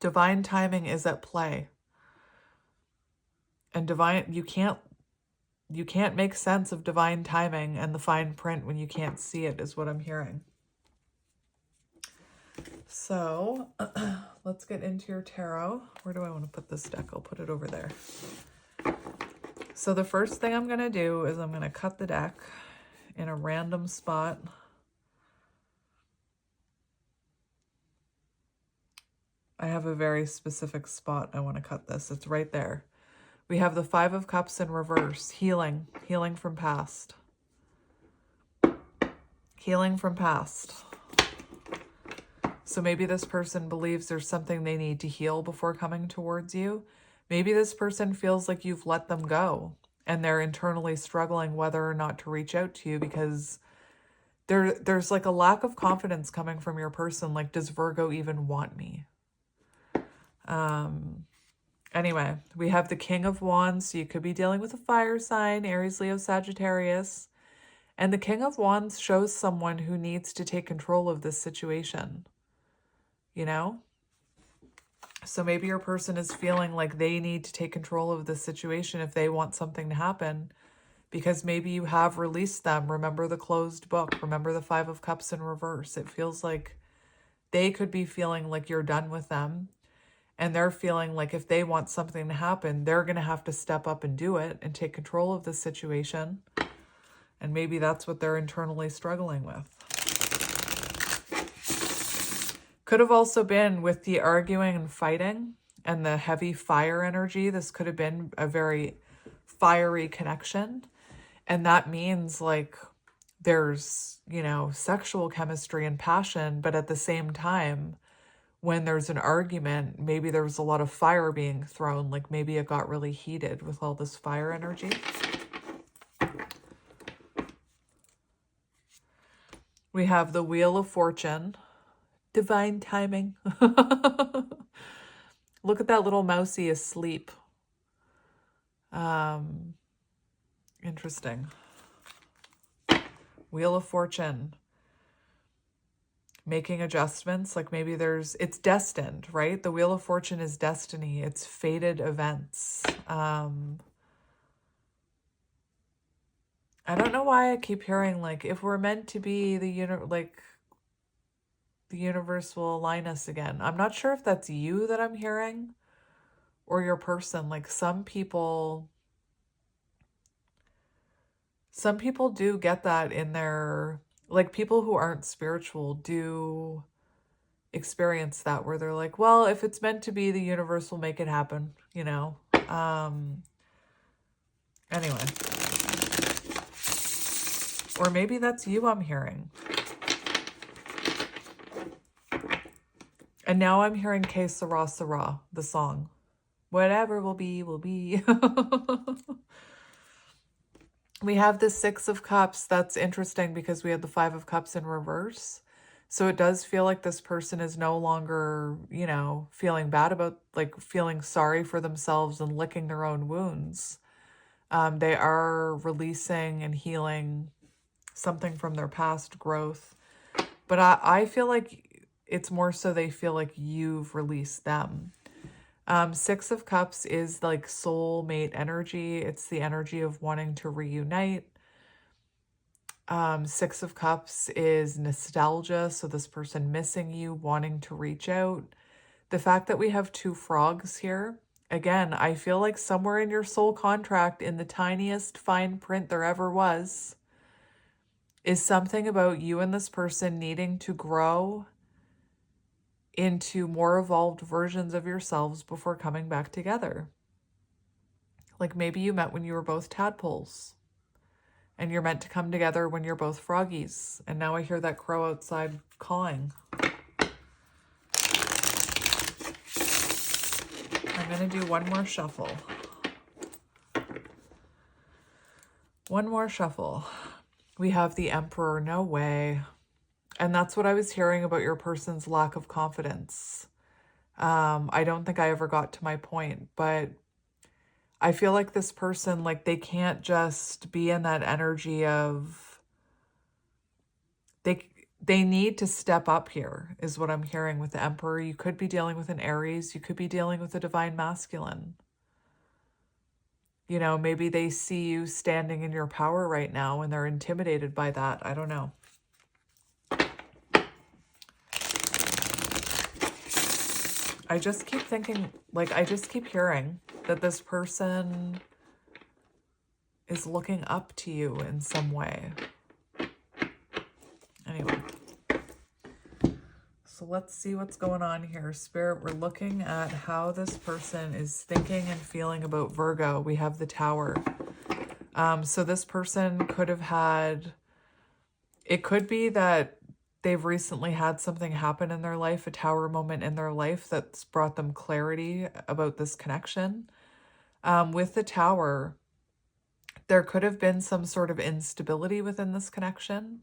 Divine timing is at play. And you can't make sense of divine timing and the fine print when you can't see it, is what I'm hearing. So let's get into your tarot. Where do I want to put this deck? I'll put it over there. So the first thing I'm going to do is I'm going to cut the deck in a random spot. I have a very specific spot I want to cut this. It's right there. We have the Five of Cups in reverse. Healing from past. Healing from past. So maybe this person believes there's something they need to heal before coming towards you. Maybe this person feels like you've let them go and they're internally struggling whether or not to reach out to you because there's like a lack of confidence coming from your person. Like, does Virgo even want me? Anyway, we have the King of Wands. So you could be dealing with a fire sign, Aries, Leo, Sagittarius. And the King of Wands shows someone who needs to take control of this situation. You know? So maybe your person is feeling like they need to take control of this situation if they want something to happen, because maybe you have released them. Remember the closed book. Remember the Five of Cups in reverse. It feels like they could be feeling like you're done with them, and they're feeling like if they want something to happen, they're going to have to step up and do it and take control of the situation. And maybe that's what they're internally struggling with. Could have also been with the arguing and fighting and the heavy fire energy. This could have been a very fiery connection. And that means like there's, you know, sexual chemistry and passion, but at the same time, when there's an argument, maybe there was a lot of fire being thrown. Like maybe it got really heated with all this fire energy. We have the Wheel of Fortune. Divine timing. Look at that little mousey asleep. Interesting. Wheel of Fortune. Making adjustments. Like maybe it's destined, right? The Wheel of Fortune is destiny. It's fated events. I don't know why I keep hearing like if we're meant to be the universe will align us again. I'm not sure if that's you that I'm hearing or your person. Like some people do get that in their, like people who aren't spiritual do experience that where they're like, well, if it's meant to be, the universe will make it happen, you know? Anyway. Or maybe that's you I'm hearing. And now I'm hearing Que Sera Sera, the song. Whatever will be, will be. We have the Six of Cups. That's interesting because we have the Five of Cups in reverse. So it does feel like this person is no longer, you know, feeling bad about, like feeling sorry for themselves and licking their own wounds. They are releasing and healing something from their past growth. But I feel like it's more so they feel like you've released them. Six of Cups is like soulmate energy. It's the energy of wanting to reunite. Six of Cups is nostalgia. So this person missing you, wanting to reach out. The fact that we have two frogs here, again, I feel like somewhere in your soul contract, in the tiniest fine print there ever was, is something about you and this person needing to grow into more evolved versions of yourselves before coming back together. Like maybe you met when you were both tadpoles and you're meant to come together when you're both froggies. And now I hear that crow outside cawing. I'm going to do one more shuffle. One more shuffle. We have the Emperor. No way. And that's what I was hearing about your person's lack of confidence. I don't think I ever got to my point, but I feel like this person, like they can't just be in that energy of, they need to step up here is what I'm hearing with the Emperor. You could be dealing with an Aries. You could be dealing with a divine masculine. You know, maybe they see you standing in your power right now and they're intimidated by that. I don't know. I just keep thinking, like, I just keep hearing that this person is looking up to you in some way. Anyway. So let's see what's going on here. Spirit, we're looking at how this person is thinking and feeling about Virgo. We have the Tower. So this person could have had, it could be that they've recently had something happen in their life, a Tower moment in their life that's brought them clarity about this connection. With the Tower, there could have been some sort of instability within this connection.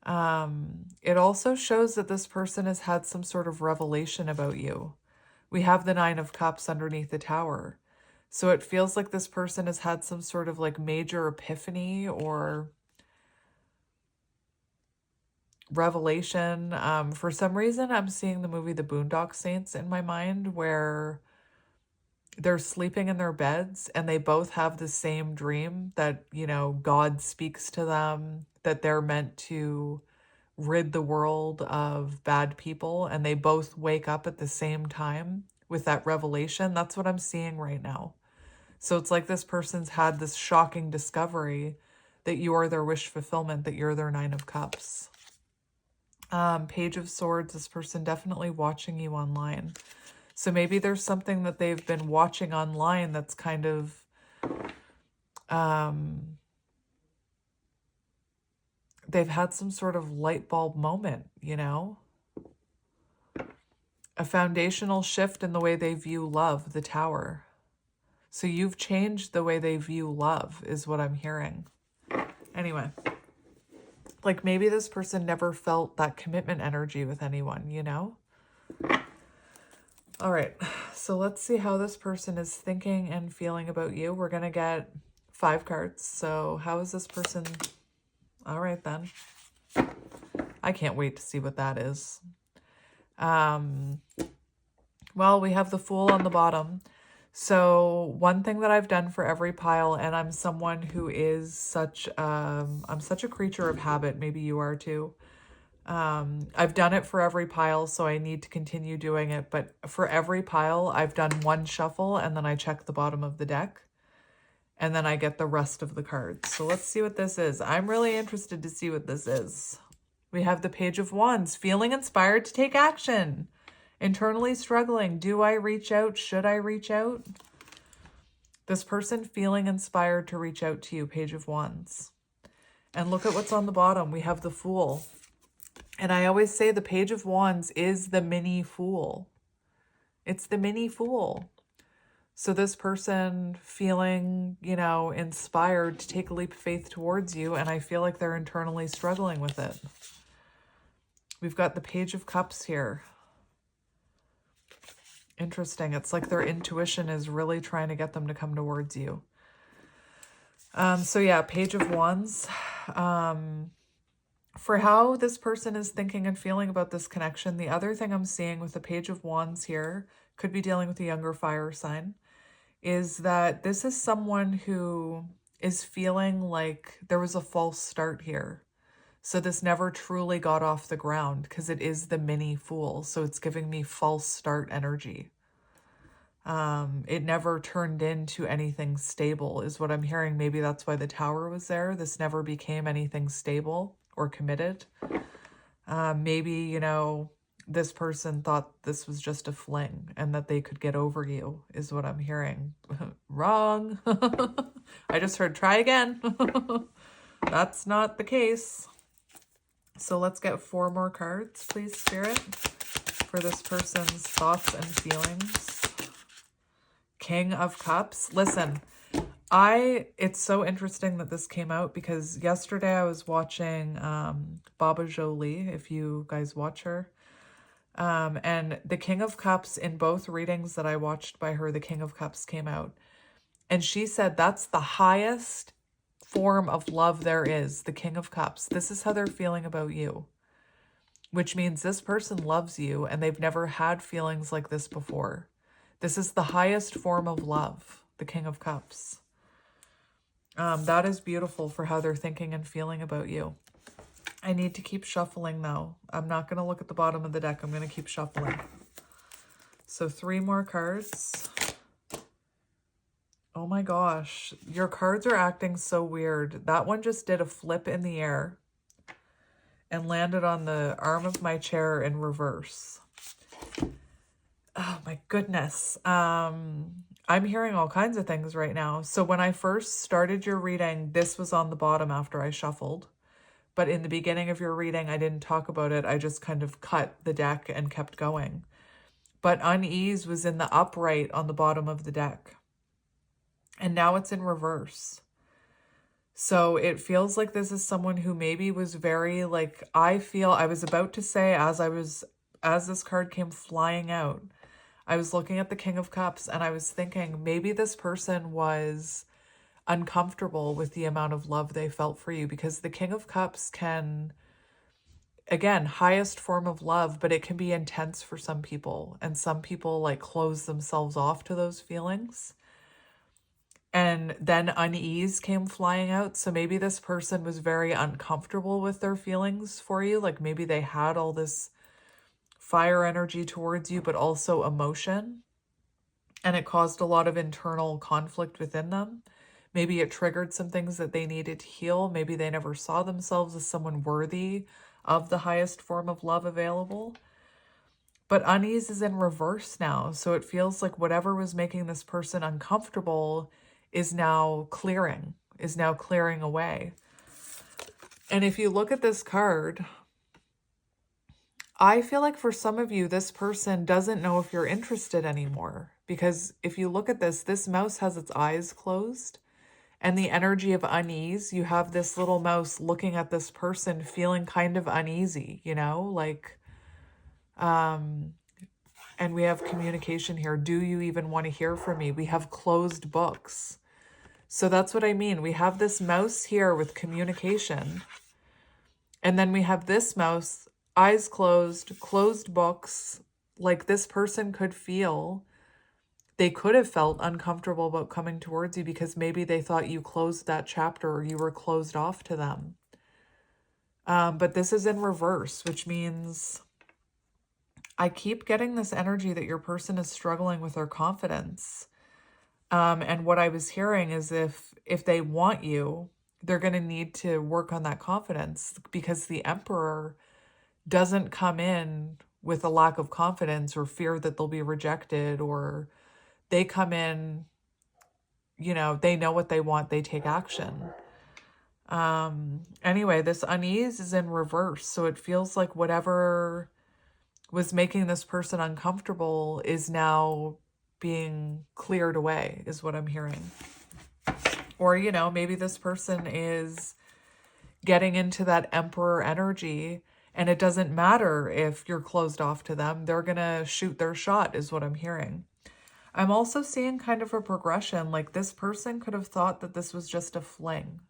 It also shows that this person has had some sort of revelation about you. We have the Nine of Cups underneath the Tower. So it feels like this person has had some sort of like major epiphany or revelation. For some reason, I'm seeing the movie The Boondock Saints in my mind, where they're sleeping in their beds and they both have the same dream that, you know, God speaks to them, that they're meant to rid the world of bad people, and they both wake up at the same time with that revelation. That's what I'm seeing right now. So it's like this person's had this shocking discovery that you are their wish fulfillment, that you're their Nine of Cups. Page of Swords, this person definitely watching you online. So maybe there's something that they've been watching online that's kind of they've had some sort of light bulb moment, you know? A foundational shift in the way they view love, the Tower. So you've changed the way they view love is what I'm hearing. Anyway, like maybe this person never felt that commitment energy with anyone, you know? All right, so let's see how this person is thinking and feeling about you. We're going to get 5 cards. So how is this person? All right, then. I can't wait to see what that is. Well, we have the Fool on the bottom. So one thing that I've done for every pile, and I'm someone who is I'm such a creature of habit. Maybe you are too. I've done it for every pile, so I need to continue doing it. But for every pile, I've done one shuffle, and then I check the bottom of the deck. And then I get the rest of the cards. So let's see what this is. I'm really interested to see what this is. We have the Page of Wands, feeling inspired to take action. Internally struggling. Do I reach out? Should I reach out? This person feeling inspired to reach out to you, Page of Wands. And look at what's on the bottom. We have the Fool. And I always say the Page of Wands is the mini Fool. It's the mini Fool. So this person feeling, you know, inspired to take a leap of faith towards you, and I feel like they're internally struggling with it. We've got the Page of Cups here. Interesting. It's like their intuition is really trying to get them to come towards you. So yeah, Page of Wands. For how this person is thinking and feeling about this connection, the other thing I'm seeing with the Page of Wands here, could be dealing with a younger fire sign, is that this is someone who is feeling like there was a false start here. So this never truly got off the ground because it is the mini Fool. So it's giving me false start energy. It never turned into anything stable is what I'm hearing. Maybe that's why the Tower was there. This never became anything stable or committed. Maybe, you know, this person thought this was just a fling and that they could get over you is what I'm hearing. Wrong. I just heard try again. That's not the case. So let's get 4 more cards, please, Spirit, for this person's thoughts and feelings. King of Cups. Listen, it's so interesting that this came out because yesterday I was watching Baba Jolie, if you guys watch her. And the King of Cups, in both readings that I watched by her, the King of Cups came out. And she said that's the highest form of love there is, the King of Cups. This is how they're feeling about you, which means this person loves you and they've never had feelings like this before. This is the highest form of love, the King of Cups. That is beautiful for how they're thinking and feeling about you. I need to keep shuffling though. I'm not going to look at the bottom of the deck. I'm going to keep shuffling. So 3 more cards. Oh my gosh, your cards are acting so weird. That one just did a flip in the air and landed on the arm of my chair in reverse. Oh my goodness. I'm hearing all kinds of things right now. So when I first started your reading, this was on the bottom after I shuffled. But in the beginning of your reading, I didn't talk about it. I just kind of cut the deck and kept going. But unease was in the upright on the bottom of the deck. And now it's in reverse. So it feels like this is someone who maybe was very like, I was about to say as this card came flying out, I was looking at the King of Cups and I was thinking maybe this person was uncomfortable with the amount of love they felt for you, because the King of Cups can, again, highest form of love, but it can be intense for some people. And some people like close themselves off to those feelings. And then unease came flying out. So maybe this person was very uncomfortable with their feelings for you. Like maybe they had all this fire energy towards you, but also emotion. And it caused a lot of internal conflict within them. Maybe it triggered some things that they needed to heal. Maybe they never saw themselves as someone worthy of the highest form of love available. But unease is in reverse now. So it feels like whatever was making this person uncomfortable is now clearing away. And if you look at this card, I feel like for some of you, this person doesn't know if you're interested anymore. Because if you look at this mouse has its eyes closed. And the energy of unease, you have this little mouse looking at this person feeling kind of uneasy, you know, like, and we have communication here. Do you even want to hear from me? We have closed books. So that's what I mean. We have this mouse here with communication. And then we have this mouse, eyes closed, closed books. Like this person could feel, they could have felt uncomfortable about coming towards you because maybe they thought you closed that chapter or you were closed off to them. But this is in reverse, which means I keep getting this energy that your person is struggling with their confidence. And what I was hearing is if they want you, they're going to need to work on that confidence, because the Emperor doesn't come in with a lack of confidence or fear that they'll be rejected, or they come in, you know, they know what they want, they take action. Anyway, this unease is in reverse. So it feels like whatever was making this person uncomfortable is now being cleared away, is what I'm hearing. Or, you know, maybe this person is getting into that Emperor energy and it doesn't matter if you're closed off to them. They're going to shoot their shot, is what I'm hearing. I'm also seeing kind of a progression. Like this person could have thought that this was just a fling.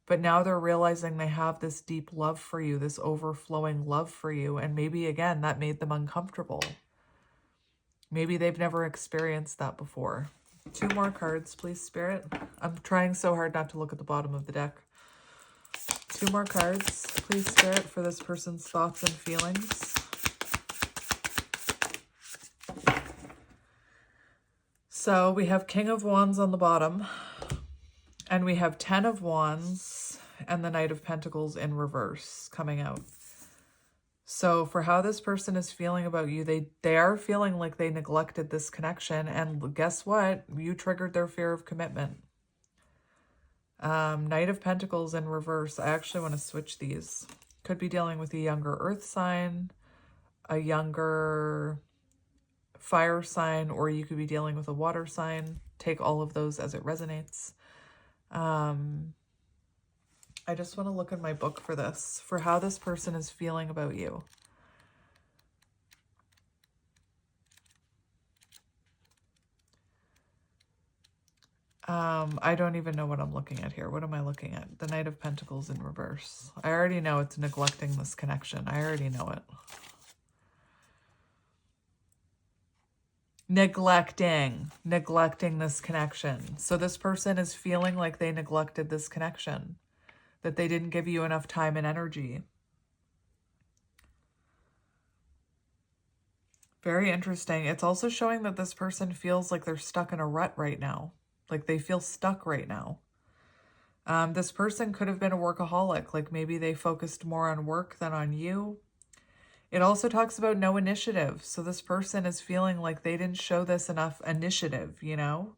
But now they're realizing they have this deep love for you, this overflowing love for you. And maybe, again, that made them uncomfortable. Maybe they've never experienced that before. 2 more cards, please, Spirit. I'm trying so hard not to look at the bottom of the deck. 2 more cards, please, Spirit, for this person's thoughts and feelings. So we have King of Wands on the bottom, and we have 10 of Wands and the Knight of Pentacles in reverse coming out. So for how this person is feeling about you, they are feeling like they neglected this connection. And guess what? You triggered their fear of commitment. Knight of Pentacles in reverse. I actually want to switch these. Could be dealing with a younger earth sign, a younger fire sign, or you could be dealing with a water sign. Take all of those as it resonates. I just want to look in my book for this, for how this person is feeling about you. I don't even know what I'm looking at here. What am I looking at? The Knight of Pentacles in reverse. I already know it's neglecting this connection. I already know it. Neglecting this connection. So this person is feeling like they neglected this connection, that they didn't give you enough time and energy. Very interesting. It's also showing that this person feels like they're stuck in a rut right now. Like they feel stuck right now. This person could have been a workaholic. Like maybe they focused more on work than on you. It also talks about no initiative. So this person is feeling like they didn't show this enough initiative, you know?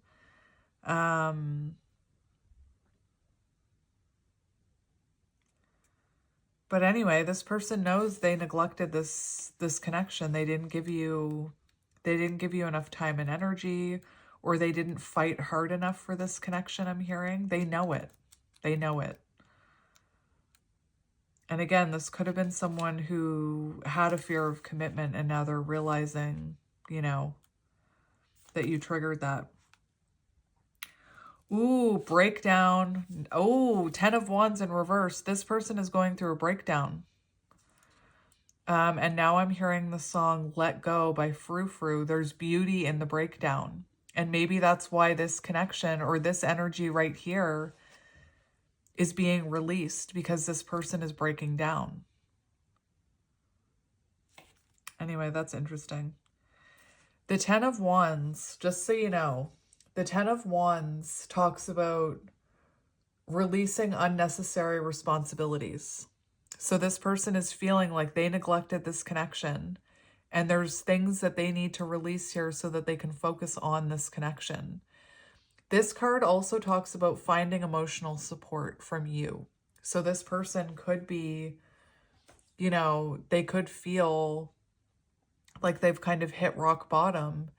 But anyway, this person knows they neglected this connection. They didn't give you enough time and energy, or they didn't fight hard enough for this connection, I'm hearing. They know it. They know it. And again, this could have been someone who had a fear of commitment, and now they're realizing, you know, that you triggered that. Ooh, breakdown. Oh, 10 of Wands in reverse. This person is going through a breakdown. And now I'm hearing the song Let Go by Frou Frou. There's beauty in the breakdown. And maybe that's why this connection or this energy right here is being released, because this person is breaking down. Anyway, that's interesting. The 10 of Wands, just so you know, the 10 of Wands talks about releasing unnecessary responsibilities. So this person is feeling like they neglected this connection, and there's things that they need to release here so that they can focus on this connection. This card also talks about finding emotional support from you. So this person could be, you know, they could feel like they've kind of hit rock bottom,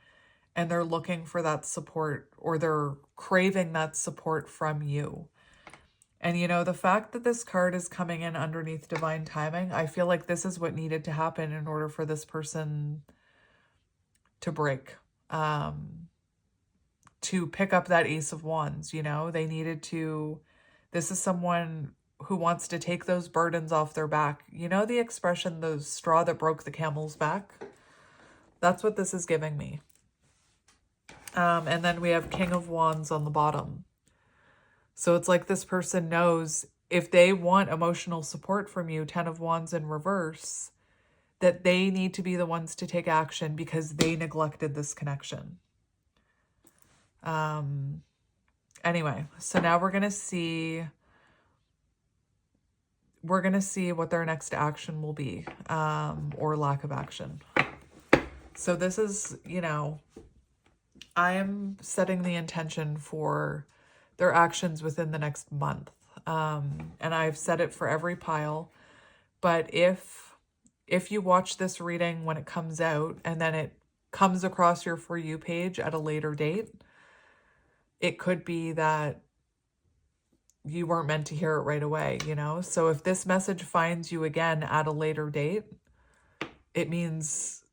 and they're looking for that support, or they're craving that support from you. And, you know, the fact that this card is coming in underneath divine timing, I feel like this is what needed to happen in order for this person to break, to pick up that Ace of Wands. You know, they needed to, this is someone who wants to take those burdens off their back. You know, the expression, the straw that broke the camel's back? That's what this is giving me. And then we have King of Wands on the bottom. So it's like this person knows if they want emotional support from you, 10 of Wands in reverse, that they need to be the ones to take action because they neglected this connection. Anyway, so now we're going to see what their next action will be, or lack of action. So this is, you know, I am setting the intention for their actions within the next month. And I've set it for every pile. But if you watch this reading when it comes out and then it comes across your For You page at a later date, it could be that you weren't meant to hear it right away, you know? So if this message finds you again at a later date, it means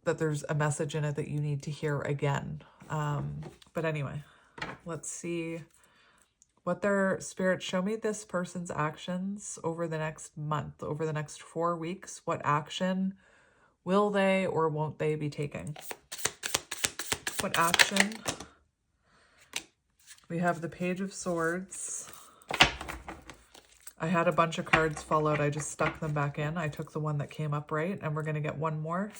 that there's a message in it that you need to hear again. But anyway, let's see What their spirit, show me this person's actions over the next month, over the next 4 weeks. What action will they or won't they be taking? What action? We have the Page of Swords. I had a bunch of cards fall out. I just stuck them back in. I took the one that came up right, and we're going to get one more.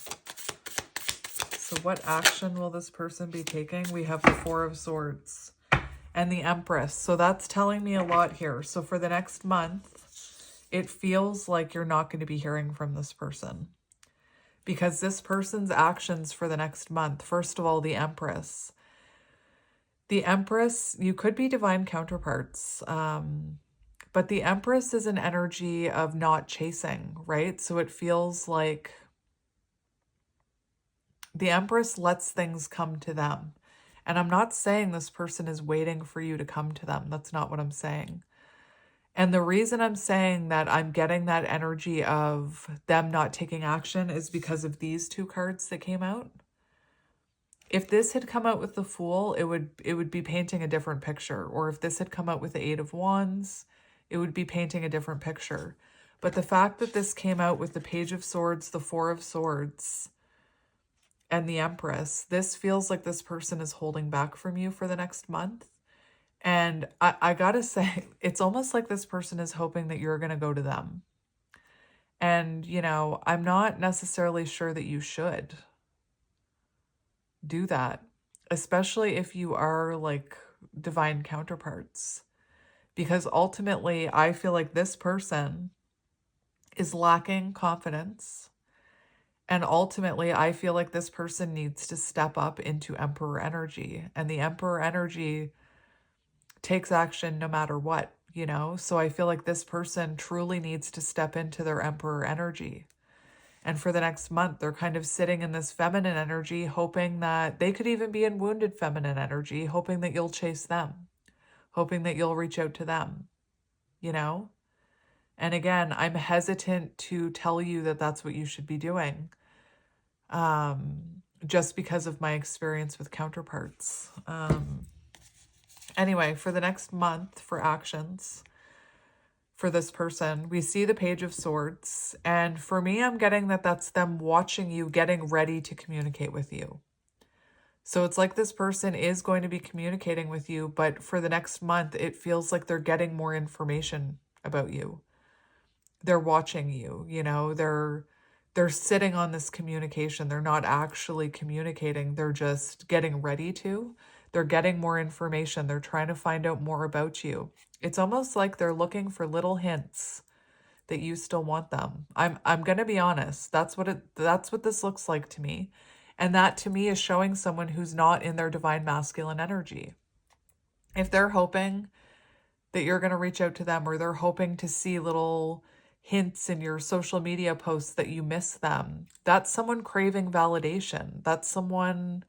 So what action will this person be taking? We have the Four of Swords and the Empress. So that's telling me a lot here. So for the next month, it feels like you're not going to be hearing from this person. Because this person's actions for the next month, first of all, the Empress. The Empress, you could be divine counterparts. But the Empress is an energy of not chasing, right? So it feels like the Empress lets things come to them. And I'm not saying this person is waiting for you to come to them. That's not what I'm saying. And the reason I'm saying that I'm getting that energy of them not taking action is because of these two cards that came out. If this had come out with the Fool, it would be painting a different picture. Or if this had come out with the Eight of Wands, it would be painting a different picture. But the fact that this came out with the Page of Swords, the Four of Swords, and the Empress, this feels like this person is holding back from you for the next month. And I gotta say, it's almost like this person is hoping that you're gonna go to them. And, you know, I'm not necessarily sure that you should do that, especially if you are like divine counterparts. Because ultimately, I feel like this person is lacking confidence. And ultimately, I feel like this person needs to step up into Emperor energy. And the Emperor energy takes action no matter what, you know? So I feel like this person truly needs to step into their Emperor energy. And for the next month, they're kind of sitting in this feminine energy, hoping that they could even be in wounded feminine energy, hoping that you'll chase them, hoping that you'll reach out to them, you know? And again, I'm hesitant to tell you that that's what you should be doing, just because of my experience with counterparts. Anyway, for the next month, for actions for this person, we see the Page of Swords. And for me, I'm getting that that's them watching you, getting ready to communicate with you. So it's like this person is going to be communicating with you, but for the next month, it feels like they're getting more information about you. They're watching you, you know, they're sitting on this communication. They're not actually communicating. They're just getting ready to. They're getting more information. They're trying to find out more about you. It's almost like they're looking for little hints that you still want them. I'm going to be honest. That's what this looks like to me. And that to me is showing someone who's not in their divine masculine energy. If they're hoping that you're going to reach out to them, or they're hoping to see little hints in your social media posts that you miss them, that's someone craving validation. That's someone,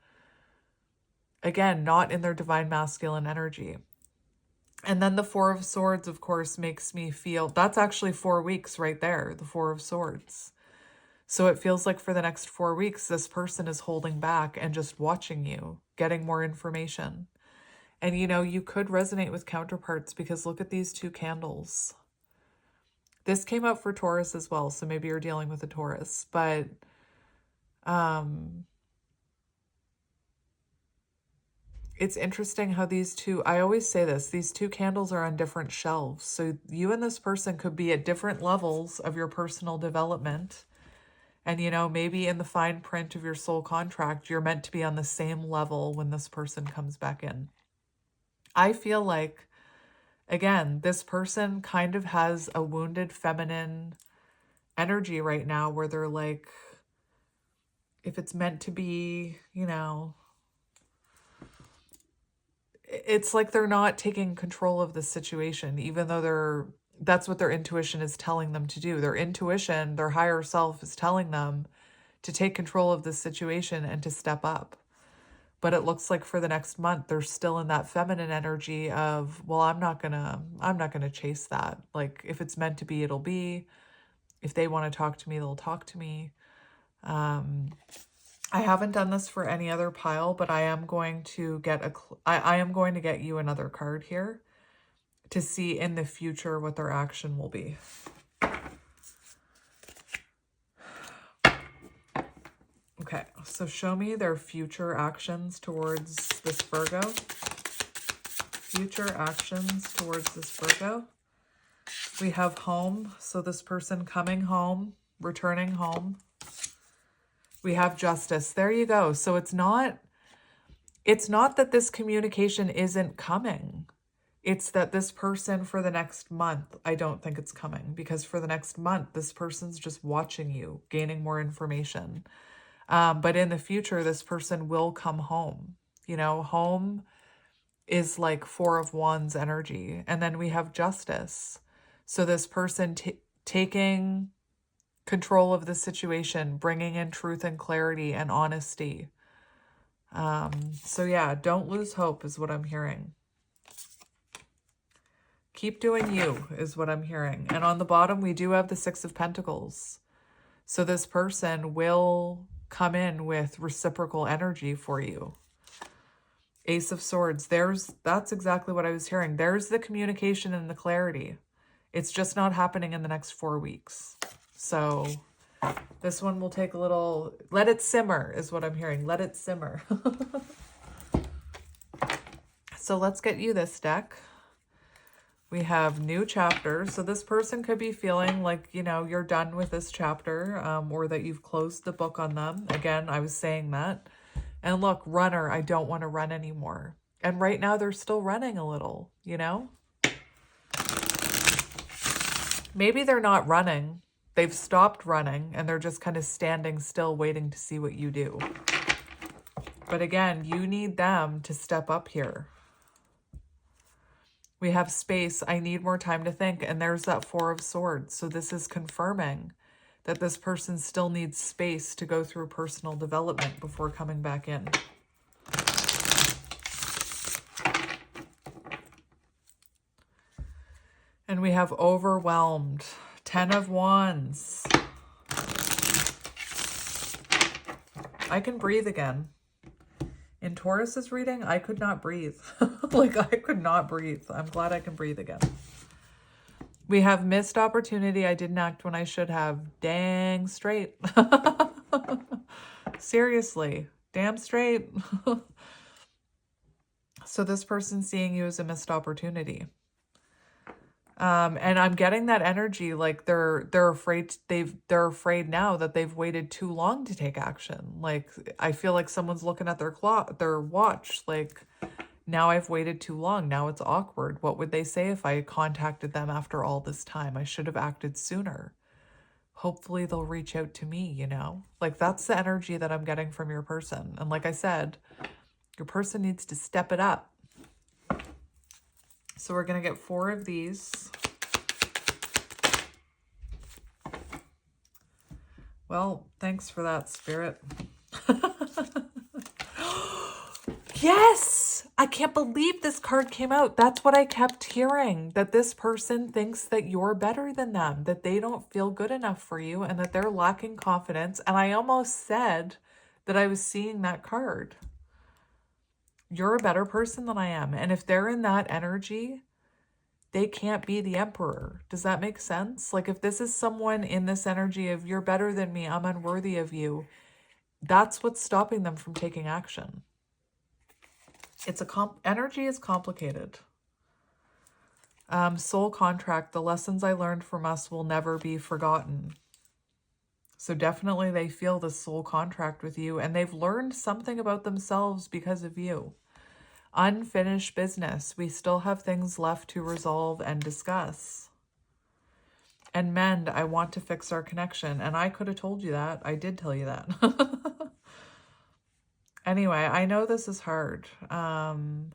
again, not in their divine masculine energy. And then the Four of Swords, of course, makes me feel, that's actually 4 weeks right there, the Four of Swords. So it feels like for the next 4 weeks, this person is holding back and just watching you, getting more information. And, you know, you could resonate with counterparts because look at these two candles. This came out for Taurus as well, so maybe you're dealing with a Taurus. But it's interesting how these two, I always say this, these two candles are on different shelves. So you and this person could be at different levels of your personal development. And, you know, maybe in the fine print of your soul contract, you're meant to be on the same level when this person comes back in. I feel like, again, this person kind of has a wounded feminine energy right now where they're like, if it's meant to be, you know, it's like they're not taking control of the situation, even though that's what their intuition is telling them to do. Their intuition, their higher self is telling them to take control of the situation and to step up. But it looks like for the next month, they're still in that feminine energy of, well, I'm not gonna chase that. Like, if it's meant to be, it'll be. If they want to talk to me, they'll talk to me. I haven't done this for any other pile, but I am going to get I am going to get you another card here. to see in the future what their action will be. Okay, so show me their future actions towards this Virgo. Future actions towards this Virgo. We have home, so this person coming home, returning home. We have justice. There you go. So it's not that this communication isn't coming. It's that this person for the next month, I don't think it's coming, because for the next month, this person's just watching you, gaining more information. But in the future, this person will come home. You know, home is like Four of Wands energy. And then we have justice. So this person taking control of the situation, bringing in truth and clarity and honesty. So yeah, don't lose hope is what I'm hearing. Keep doing you is what I'm hearing. And on the bottom, we do have the Six of Pentacles. So this person will come in with reciprocal energy for you. Ace of Swords. That's exactly what I was hearing. There's the communication and the clarity. It's just not happening in the next 4 weeks. So this one will take a little, let it simmer is what I'm hearing. Let it simmer. So let's get you this deck. We have new chapters. So this person could be feeling like, you know, you're done with this chapter, or that you've closed the book on them. Again, I was saying that. And look, runner, I don't want to run anymore. And right now they're still running a little, you know? Maybe they're not running. They've stopped running and they're just kind of standing still waiting to see what you do. But again, you need them to step up here. We have space. I need more time to think. And there's that Four of Swords. So this is confirming that this person still needs space to go through personal development before coming back in. And we have overwhelmed. 10 of Wands. I can breathe again. In Taurus's reading, I could not breathe. Like, I could not breathe. I'm glad I can breathe again. We have missed opportunity. I didn't act when I should have. Dang straight. Seriously. Damn straight. So this person's seeing you as a missed opportunity. And I'm getting that energy like they're afraid they're afraid now that they've waited too long to take action. Like, I feel like someone's looking at their watch, like, now I've waited too long. Now it's awkward. What would they say if I contacted them after all this time? I should have acted sooner. Hopefully they'll reach out to me, you know? Like, that's the energy that I'm getting from your person. And like I said, your person needs to step it up. So we're going to get 4 of these. Well, thanks for that, Spirit. Yes! I can't believe this card came out. That's what I kept hearing, that this person thinks that you're better than them, that they don't feel good enough for you, and that they're lacking confidence. And I almost said that I was seeing that card. You're a better person than I am. And if they're in that energy, they can't be the emperor. Does that make sense? Like, if this is someone in this energy of you're better than me, I'm unworthy of you, that's what's stopping them from taking action. Energy is complicated. Soul contract, the lessons I learned from us will never be forgotten. So definitely they feel this soul contract with you, and they've learned something about themselves because of you. Unfinished business. We still have things left to resolve and discuss. And mend. I want to fix our connection. And I could have told you that. I did tell you that. Anyway, I know this is hard. And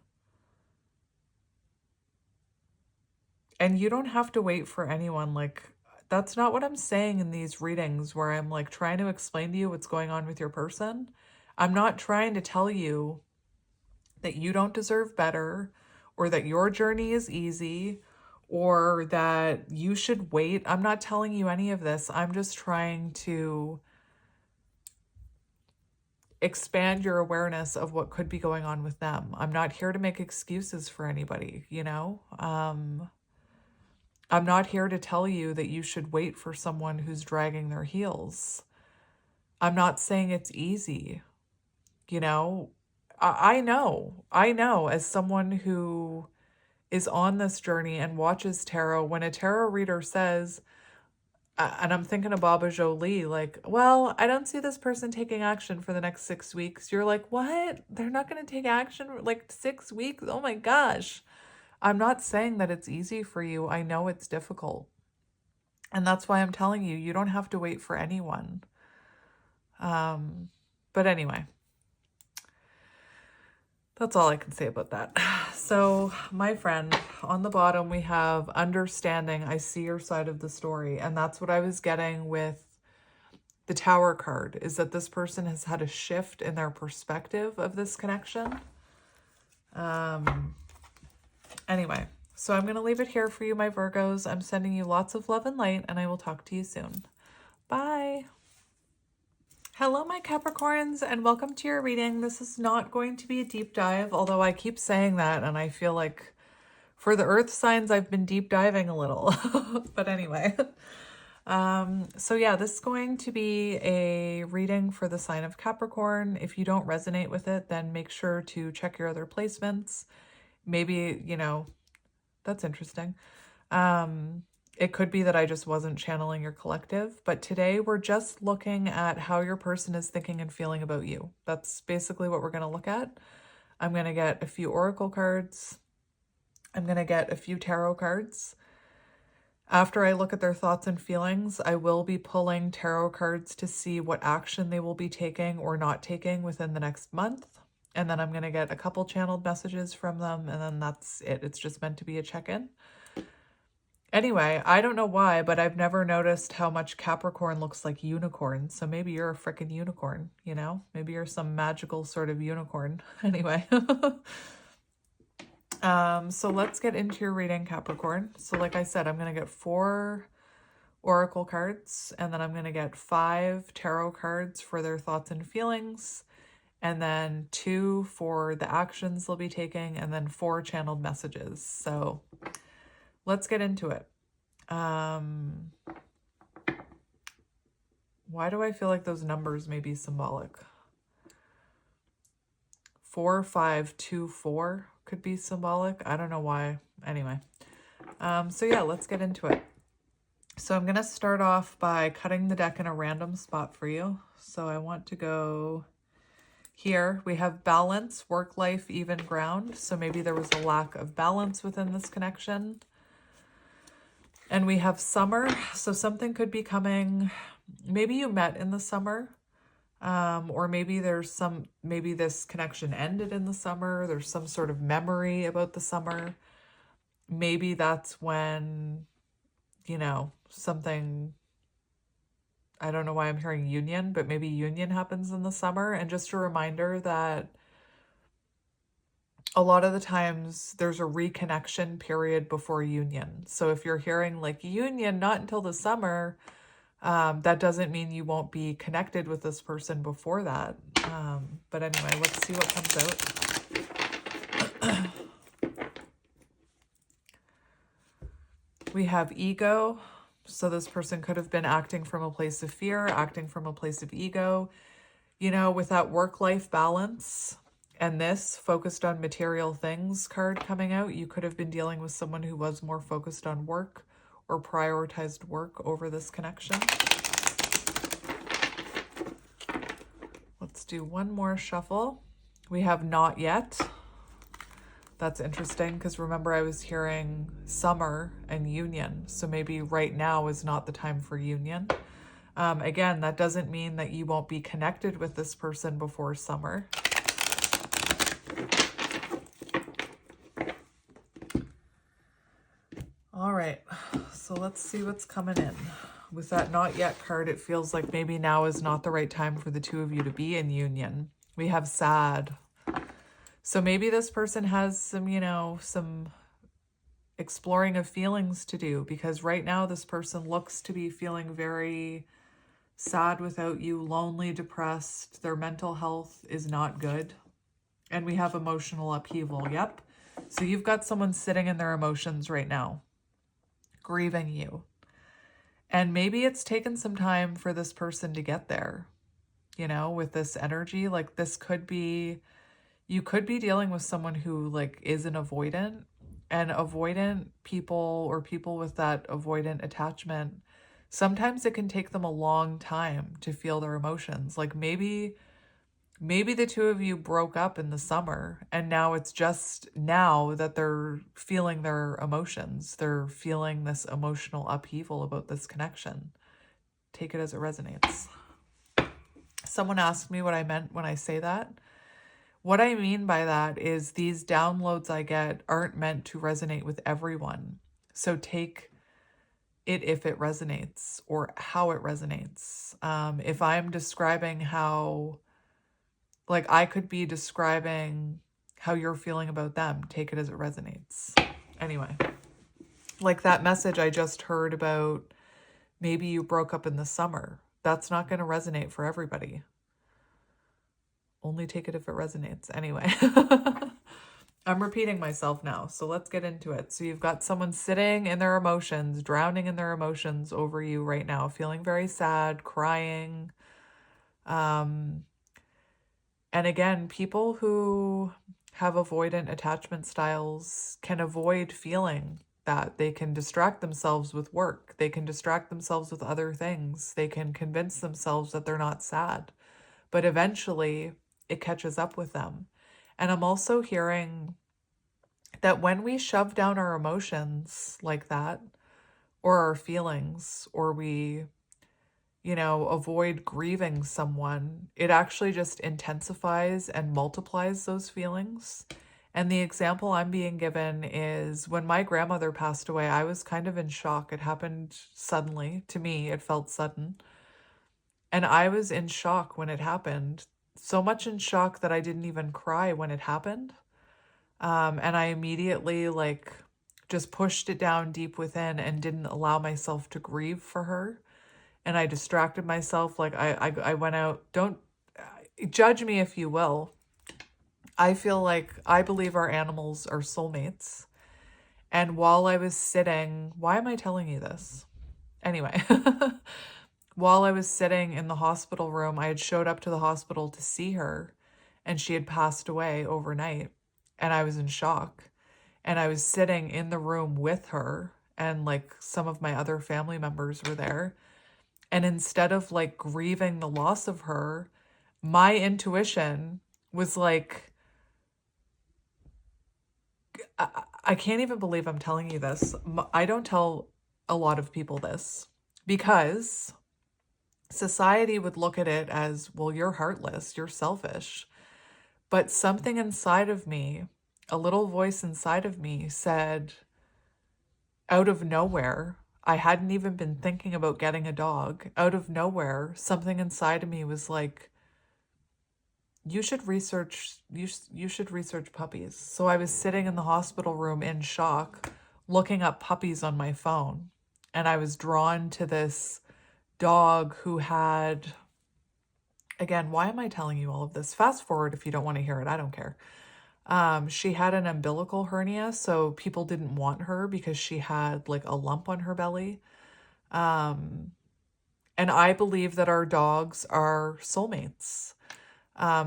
you don't have to wait for anyone. Like, that's not what I'm saying in these readings where I'm like trying to explain to you what's going on with your person. I'm not trying to tell you that you don't deserve better, or that your journey is easy, or that you should wait. I'm not telling you any of this. I'm just trying to expand your awareness of what could be going on with them. I'm not here to make excuses for anybody, you know? I'm not here to tell you that you should wait for someone who's dragging their heels. I'm not saying it's easy, you know? I know as someone who is on this journey and watches tarot, when a tarot reader says, and I'm thinking of Baba Jolie, like, well, I don't see this person taking action for the next 6 weeks. You're like, what? They're not going to take action like 6 weeks? Oh my gosh. I'm not saying that it's easy for you. I know it's difficult. And that's why I'm telling you, you don't have to wait for anyone. But anyway, that's all I can say about that. So, my friend, on the bottom we have understanding. I see your side of the story. And that's what I was getting with the Tower card, is that this person has had a shift in their perspective of this connection. Anyway, so I'm going to leave it here for you, my Virgos. I'm sending you lots of love and light, and I will talk to you soon. Bye. Hello, my Capricorns, and welcome to your reading. This is not going to be a deep dive, although I keep saying that, and I feel like for the earth signs, I've been deep diving a little. But anyway, so yeah, this is going to be a reading for the sign of Capricorn. If you don't resonate with it, then make sure to check your other placements. Maybe, you know, that's interesting. It could be that I just wasn't channeling your collective, but today we're just looking at how your person is thinking and feeling about you. That's basically what we're going to look at. I'm going to get a few oracle cards. I'm going to get a few tarot cards. After I look at their thoughts and feelings, I will be pulling tarot cards to see what action they will be taking or not taking within the next month. And then I'm going to get a couple channeled messages from them, and then that's it. It's just meant to be a check-in. Anyway, I don't know why, but I've never noticed how much Capricorn looks like unicorn. So maybe you're a freaking unicorn, you know? Maybe you're some magical sort of unicorn. Anyway. So let's get into your reading, Capricorn. So like I said, I'm going to get 4 oracle cards, and then I'm going to get 5 tarot cards for their thoughts and feelings, and then 2 for the actions they'll be taking, and then 4 channeled messages. So let's get into it. Why do I feel like those numbers may be symbolic? 4, 5, 2, 4 could be symbolic. I don't know why. Anyway. So yeah, let's get into it. So I'm going to start off by cutting the deck in a random spot for you. So I want to go here. We have balance, work life, even ground. So maybe there was a lack of balance within this connection. And we have summer. So something could be coming. Maybe you met in the summer. Or maybe maybe this connection ended in the summer. There's some sort of memory about the summer. Maybe that's when, you know, something, I don't know why I'm hearing union, but maybe union happens in the summer. And just a reminder that a lot of the times there's a reconnection period before union. So if you're hearing like union, not until the summer, that doesn't mean you won't be connected with this person before that. But anyway, let's see what comes out. We have ego. So this person could have been acting from a place of fear, acting from a place of ego, you know, with that work-life balance. And this focused on material things card coming out, you could have been dealing with someone who was more focused on work or prioritized work over this connection. Let's do one more shuffle. We have not yet. That's interesting because remember I was hearing summer and union. So maybe right now is not the time for union. Again, that doesn't mean that you won't be connected with this person before summer. All right, so let's see what's coming in. With that not yet card, it feels like maybe now is not the right time for the two of you to be in union. We have sad. So maybe this person has some, you know, some exploring of feelings to do, because right now this person looks to be feeling very sad without you, lonely, depressed. Their mental health is not good. And we have emotional upheaval. Yep. So you've got someone sitting in their emotions right now, grieving you. And maybe it's taken some time for this person to get there, you know, with this energy. Like this could be, you could be dealing with someone who like is an avoidant, and avoidant people or people with that avoidant attachment, sometimes it can take them a long time to feel their emotions. Like maybe the two of you broke up in the summer and now it's just now that they're feeling their emotions. They're feeling this emotional upheaval about this connection. Take it as it resonates. Someone asked me what I meant when I say that. What I mean by that is these downloads I get aren't meant to resonate with everyone. So take it if it resonates or how it resonates. If I'm describing how, like I could be describing how you're feeling about them, take it as it resonates. Anyway, like that message I just heard about maybe you broke up in the summer. That's not going to resonate for everybody. Only take it if it resonates. Anyway, I'm repeating myself now, so let's get into it. So you've got someone sitting in their emotions, drowning in their emotions over you right now, feeling very sad, crying. And again, people who have avoidant attachment styles can avoid feeling that. They can distract themselves with work. They can distract themselves with other things. They can convince themselves that they're not sad. But eventually it catches up with them. And I'm also hearing that when we shove down our emotions like that, or our feelings, or we, you know, avoid grieving someone, it actually just intensifies and multiplies those feelings. And the example I'm being given is when my grandmother passed away, I was kind of in shock. It happened suddenly. To me, it felt sudden. And I was in shock when it happened. So much in shock that I didn't even cry when it happened. And I immediately like just pushed it down deep within and didn't allow myself to grieve for her. And I distracted myself. Like I went out. Don't judge me if you will. I feel like I believe our animals are soulmates. And while I was sitting, why am I telling you this? Anyway, while I was sitting in the hospital room, I had showed up to the hospital to see her and she had passed away overnight and I was in shock. And I was sitting in the room with her and like some of my other family members were there. And instead of like grieving the loss of her, my intuition was like, I can't even believe I'm telling you this. I don't tell a lot of people this because society would look at it as, well, you're heartless, you're selfish. But something inside of me, a little voice inside of me said, out of nowhere, I hadn't even been thinking about getting a dog. Out of nowhere, something inside of me was like, you should research puppies. So I was sitting in the hospital room in shock, looking up puppies on my phone. And I was drawn to this dog who had, again, why am I telling you all of this? Fast forward if you don't want to hear it. I don't care. She had an umbilical hernia, so people didn't want her because she had like a lump on her belly. And I believe that our dogs are soulmates.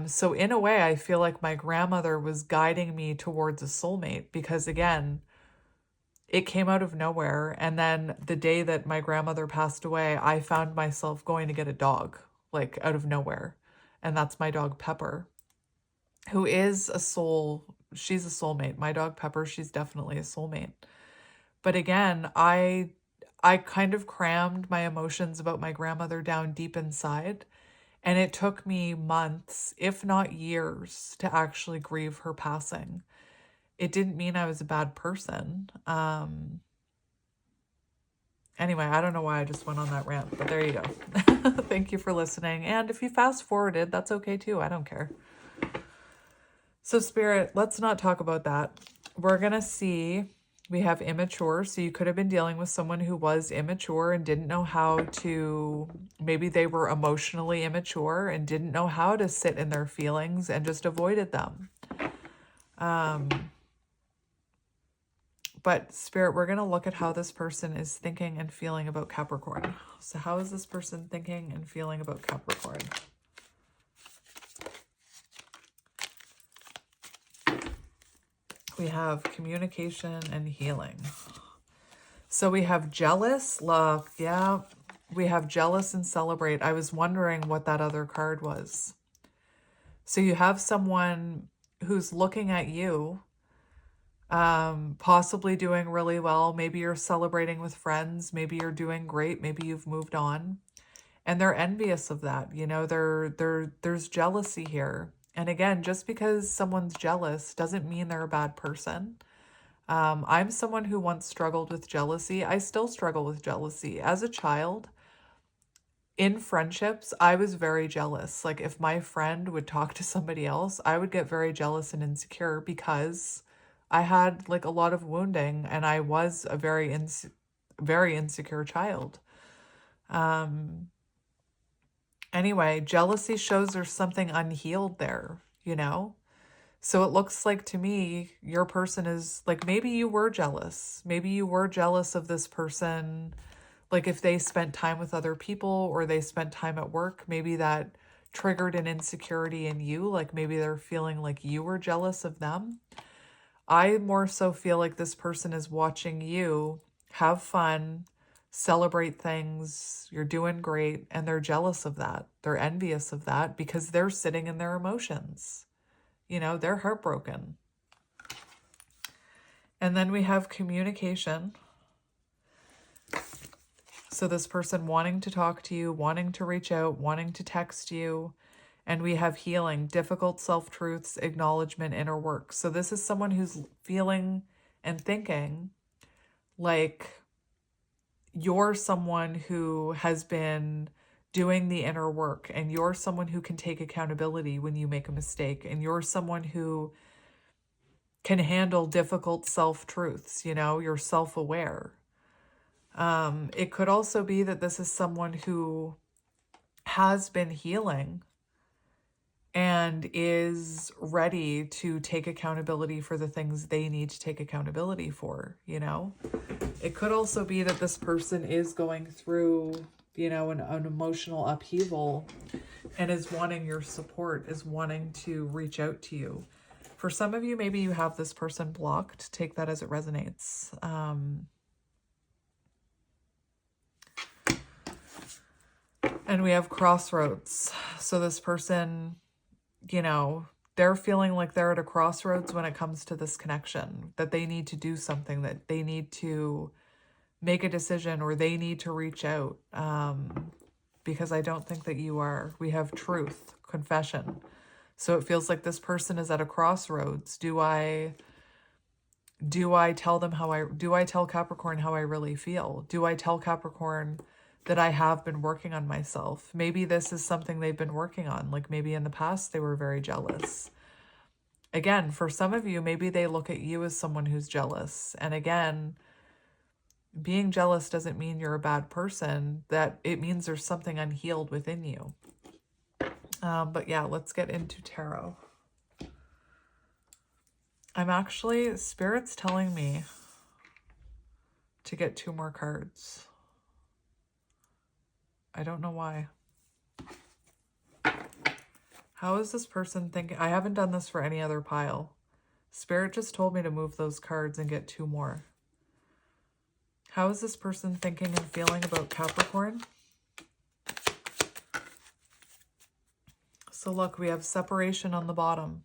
So in a way, I feel like my grandmother was guiding me towards a soulmate because again, it came out of nowhere. And then the day that my grandmother passed away, I found myself going to get a dog, like out of nowhere. And that's my dog Pepper, who is a soul. She's a soulmate. My dog Pepper, she's definitely a soulmate. But again, I kind of crammed my emotions about my grandmother down deep inside. And it took me months, if not years, to actually grieve her passing. It didn't mean I was a bad person. Anyway, I don't know why I just went on that rant, but there you go. Thank you for listening. And if you fast forwarded, that's okay too. I don't care. So Spirit, let's not talk about that. We're going to see We have immature. So you could have been dealing with someone who was immature and didn't know how to, maybe they were emotionally immature and didn't know how to sit in their feelings and just avoided them. But Spirit, we're going to look at how this person is thinking and feeling about Capricorn. So how is this person thinking and feeling about Capricorn? We have communication and healing. So we have jealous, love. Yeah, we have jealous and celebrate. I was wondering what that other card was. So you have someone who's looking at you, possibly doing really well. Maybe you're celebrating with friends. Maybe you're doing great. Maybe you've moved on. And they're envious of that. You know, there's jealousy here. And again, just because someone's jealous doesn't mean they're a bad person. I'm someone who once struggled with jealousy. I still struggle with jealousy. As a child, in friendships, I was very jealous. Like if my friend would talk to somebody else, I would get very jealous and insecure because I had like a lot of wounding and I was a very insecure child. Anyway, jealousy shows there's something unhealed there, you know? So it looks like to me, your person is like, maybe you were jealous. Maybe you were jealous of this person. Like if they spent time with other people or they spent time at work, maybe that triggered an insecurity in you. Like maybe they're feeling like you were jealous of them. I more so feel like this person is watching you have fun, celebrate things, you're doing great, and they're jealous of that. They're envious of that because they're sitting in their emotions. You know, they're heartbroken. And then we have communication. So this person wanting to talk to you, wanting to reach out, wanting to text you. And we have healing, difficult self-truths, acknowledgement, inner work. So this is someone who's feeling and thinking like you're someone who has been doing the inner work, and you're someone who can take accountability when you make a mistake, and you're someone who can handle difficult self-truths, you know, you're self-aware. It could also be that this is someone who has been healing and is ready to take accountability for the things they need to take accountability for, you know? It could also be that this person is going through, you know, an emotional upheaval and is wanting your support, is wanting to reach out to you. For some of you, maybe you have this person blocked. Take that as it resonates. And we have crossroads. So this person, you know, they're feeling like they're at a crossroads when it comes to this connection, that they need to do something, that they need to make a decision, or they need to reach out, because I don't think that you are. We have truth, confession. So it feels like this person is at a crossroads. Do I tell them do I tell Capricorn how I really feel? Do I tell Capricorn that I have been working on myself? Maybe this is something they've been working on. Like maybe in the past they were very jealous. Again, for some of you, maybe they look at you as someone who's jealous. And again, being jealous doesn't mean you're a bad person. That it means there's something unhealed within you. But yeah, let's get into tarot. Spirit's telling me to get 2 more cards. I don't know why. How is this person thinking? I haven't done this for any other pile. Spirit just told me to move those cards and get 2 more. How is this person thinking and feeling about Capricorn? So look, we have separation on the bottom.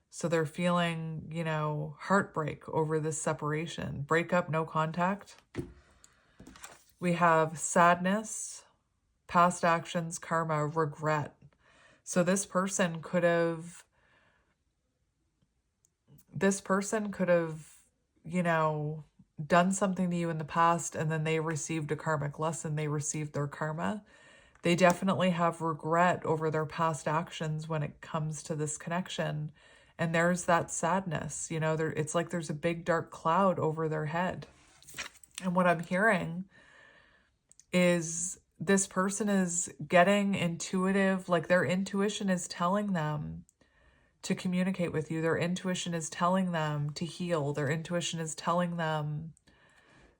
So they're feeling, you know, heartbreak over this separation. Breakup, no contact. We have sadness, past actions, karma, regret. So this person could have, you know, done something to you in the past, and then they received a karmic lesson. They received their karma. They definitely have regret over their past actions when it comes to this connection. And there's that sadness, you know, it's like there's a big dark cloud over their head. And what I'm hearing is this person is getting intuitive, like their intuition is telling them to communicate with you. Their intuition is telling them to heal. Their intuition is telling them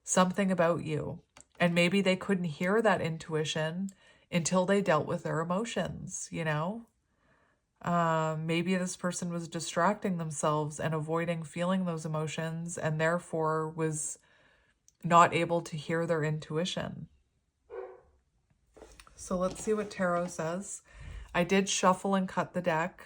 something about you. And maybe they couldn't hear that intuition until they dealt with their emotions, you know? Maybe this person was distracting themselves and avoiding feeling those emotions and therefore was not able to hear their intuition. So let's see what tarot says. I did shuffle and cut the deck,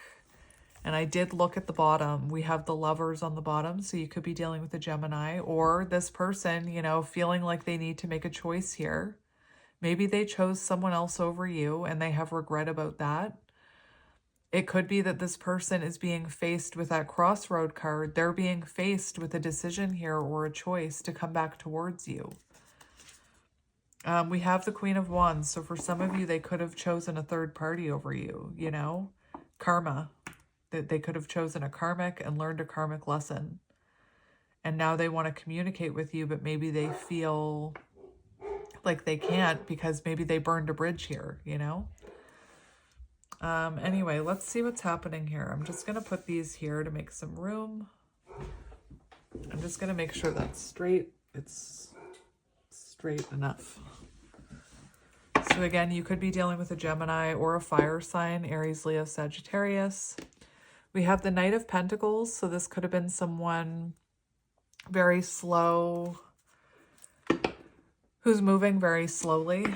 and I did look at the bottom. We have the Lovers on the bottom, so you could be dealing with a Gemini, or this person, you know, feeling like they need to make a choice here. Maybe they chose someone else over you and they have regret about that. It could be that this person is being faced with that crossroad card. They're being faced with a decision here or a choice to come back towards you. We have the Queen of Wands. So for some of you, they could have chosen a third party over you, you know, karma. That they could have chosen a karmic and learned a karmic lesson. And now they want to communicate with you, but maybe they feel like they can't because maybe they burned a bridge here, you know? Anyway, let's see what's happening here. I'm just going to put these here to make some room. I'm just going to make sure that's straight. It's straight enough. So again, you could be dealing with a Gemini or a fire sign, Aries, Leo, Sagittarius. We have the Knight of Pentacles. So this could have been someone very slow, who's moving very slowly.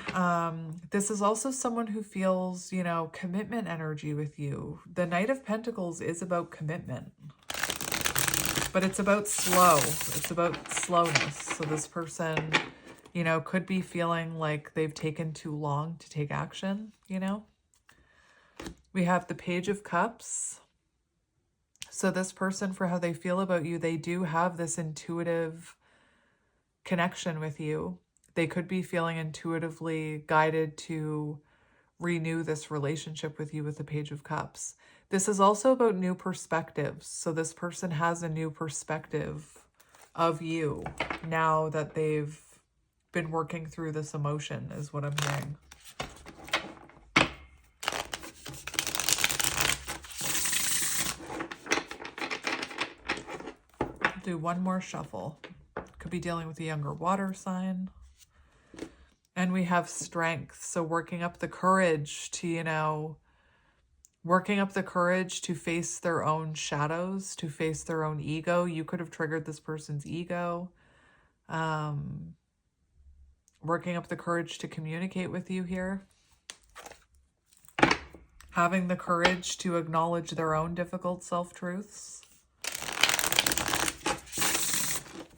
This is also someone who feels, you know, commitment energy with you. The Knight of Pentacles is about commitment, but it's about slow. It's about slowness. So this person, you know, could be feeling like they've taken too long to take action, you know. We have the Page of Cups. So this person, for how they feel about you, they do have this intuitive connection with you. They could be feeling intuitively guided to renew this relationship with you with the Page of Cups. This is also about new perspectives. So this person has a new perspective of you now that they've been working through this emotion, is what I'm hearing. I'll do one more shuffle. Could be dealing with a younger water sign. And we have strength. So working up the courage to, you know, working up the courage to face their own shadows, to face their own ego. You could have triggered this person's ego. Working up the courage to communicate with you here. Having the courage to acknowledge their own difficult self-truths.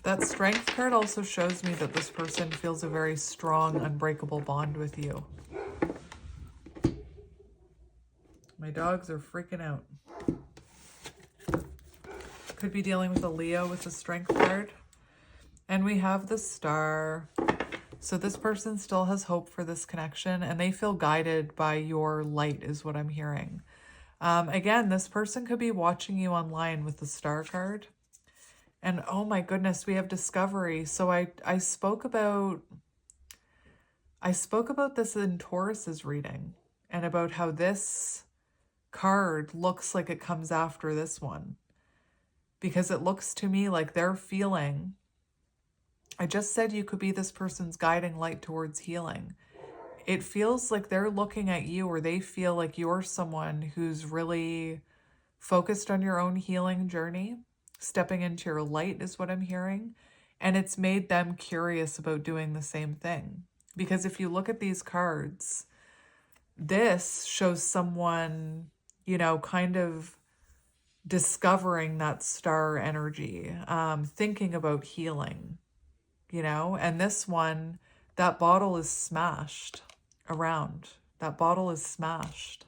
That Strength card also shows me that this person feels a very strong, unbreakable bond with you. My dogs are freaking out. Could be dealing with a Leo with the Strength card. And we have the Star. So this person still has hope for this connection, and they feel guided by your light, is what I'm hearing. Again, this person could be watching you online with the Star card. And oh my goodness, we have Discovery. So I spoke about this in Taurus's reading, and about how this card looks like it comes after this one, because it looks to me like they're feeling, I just said you could be this person's guiding light towards healing. It feels like they're looking at you, or they feel like you're someone who's really focused on your own healing journey. Stepping into your light is what I'm hearing. And it's made them curious about doing the same thing. Because if you look at these cards, this shows someone, you know, kind of discovering that star energy, thinking about healing, you know. And this one, that bottle is smashed around. That bottle is smashed.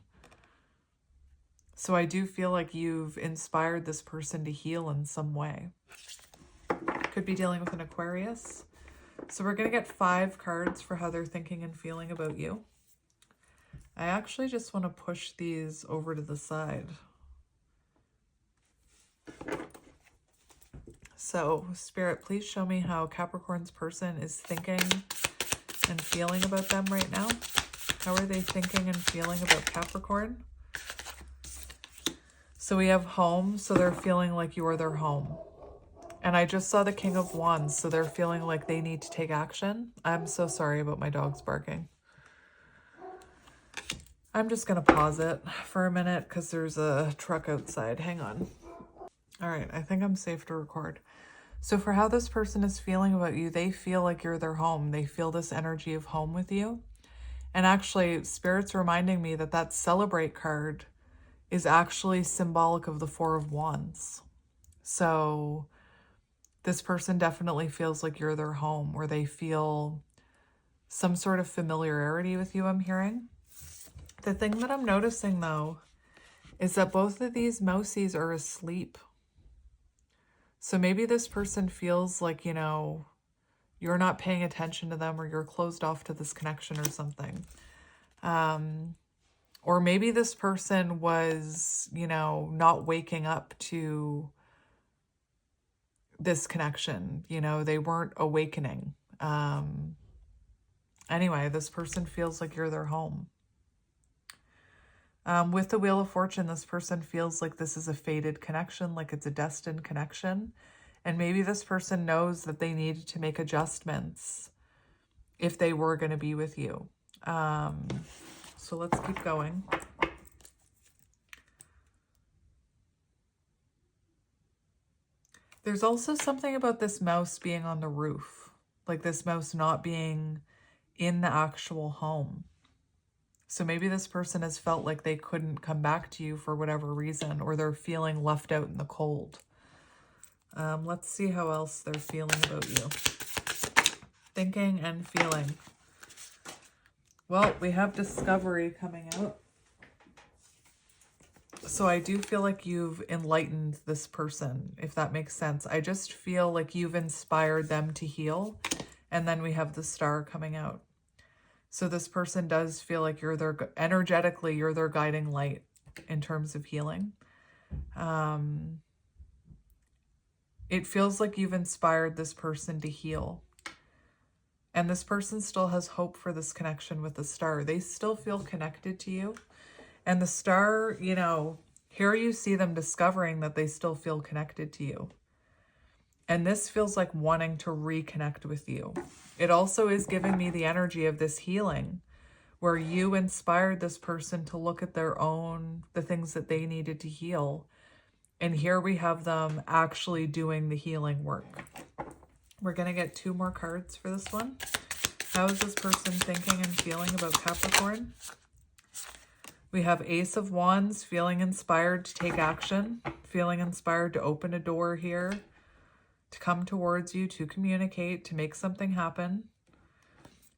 So I do feel like you've inspired this person to heal in some way. Could be dealing with an Aquarius. So we're going to get 5 cards for how they're thinking and feeling about you. I actually just want to push these over to the side. So, Spirit, please show me how Capricorn's person is thinking and feeling about them right now. How are they thinking and feeling about Capricorn? So we have home, so they're feeling like you are their home. And I just saw the King of Wands, so they're feeling like they need to take action. I'm so sorry about my dogs barking. I'm just going to pause it for a minute because there's a truck outside. Hang on. All right, I think I'm safe to record. So for how this person is feeling about you, they feel like you're their home. They feel this energy of home with you. And actually, Spirit's reminding me that that Celebrate card is actually symbolic of the Four of Wands. So this person definitely feels like you're their home, or they feel some sort of familiarity with you, I'm hearing. The thing that I'm noticing, though, is that both of these mousies are asleep. So maybe this person feels like, you know, you're not paying attention to them, or you're closed off to this connection or something. Or maybe this person was, you know, not waking up to this connection. You know, they weren't awakening. Anyway, this person feels like you're their home. With the Wheel of Fortune, this person feels like this is a fated connection, like it's a destined connection. And maybe this person knows that they needed to make adjustments if they were going to be with you. So let's keep going. There's also something about this mouse being on the roof, like this mouse not being in the actual home. So maybe this person has felt like they couldn't come back to you for whatever reason, or they're feeling left out in the cold. Let's see how else they're feeling about you. Thinking and feeling. Well, we have discovery coming out. So I do feel like you've enlightened this person, if that makes sense. I just feel like you've inspired them to heal. And then we have the Star coming out. So this person does feel like you're their, energetically, you're their guiding light in terms of healing. It feels like you've inspired this person to heal. And this person still has hope for this connection with the Star. They still feel connected to you. And the Star, you know, here you see them discovering that they still feel connected to you. And this feels like wanting to reconnect with you. It also is giving me the energy of this healing, where you inspired this person to look at their own, the things that they needed to heal. And here we have them actually doing the healing work. We're going to get 2 more cards for this one. How is this person thinking and feeling about Capricorn? We have Ace of Wands, feeling inspired to take action, feeling inspired to open a door here, to come towards you, to communicate, to make something happen.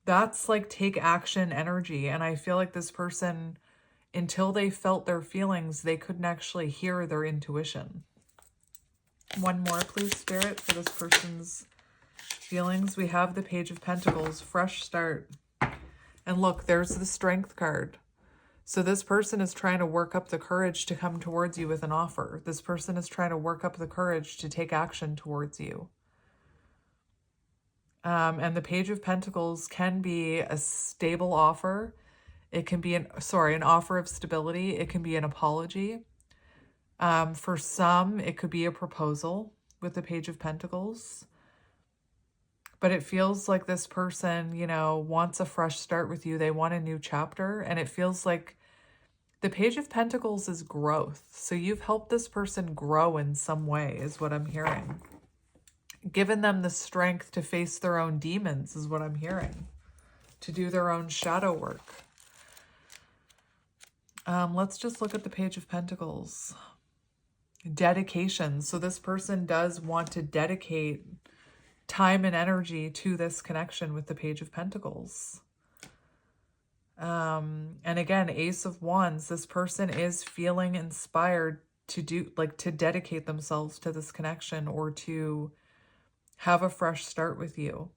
That's like take action energy. And I feel like this person, until they felt their feelings, they couldn't actually hear their intuition. 1 more, please, Spirit, for this person's feelings. We have the Page of Pentacles, fresh start. And look, there's the Strength card. So this person is trying to work up the courage to come towards you with an offer. This person is trying to work up the courage to take action towards you. And the Page of Pentacles can be a stable offer. It can be an offer of stability. It can be an apology. For some, it could be a proposal with the Page of Pentacles. But it feels like this person, you know, wants a fresh start with you. They want a new chapter. And it feels like the Page of Pentacles is growth. So you've helped this person grow in some way, is what I'm hearing. Given them the strength to face their own demons, is what I'm hearing. To do their own shadow work. Let's just look at the Page of Pentacles. Dedication. So this person does want to dedicate time and energy to this connection with the Page of Pentacles. And again, Ace of Wands, this person is feeling inspired to do, like, to dedicate themselves to this connection, or to have a fresh start with you.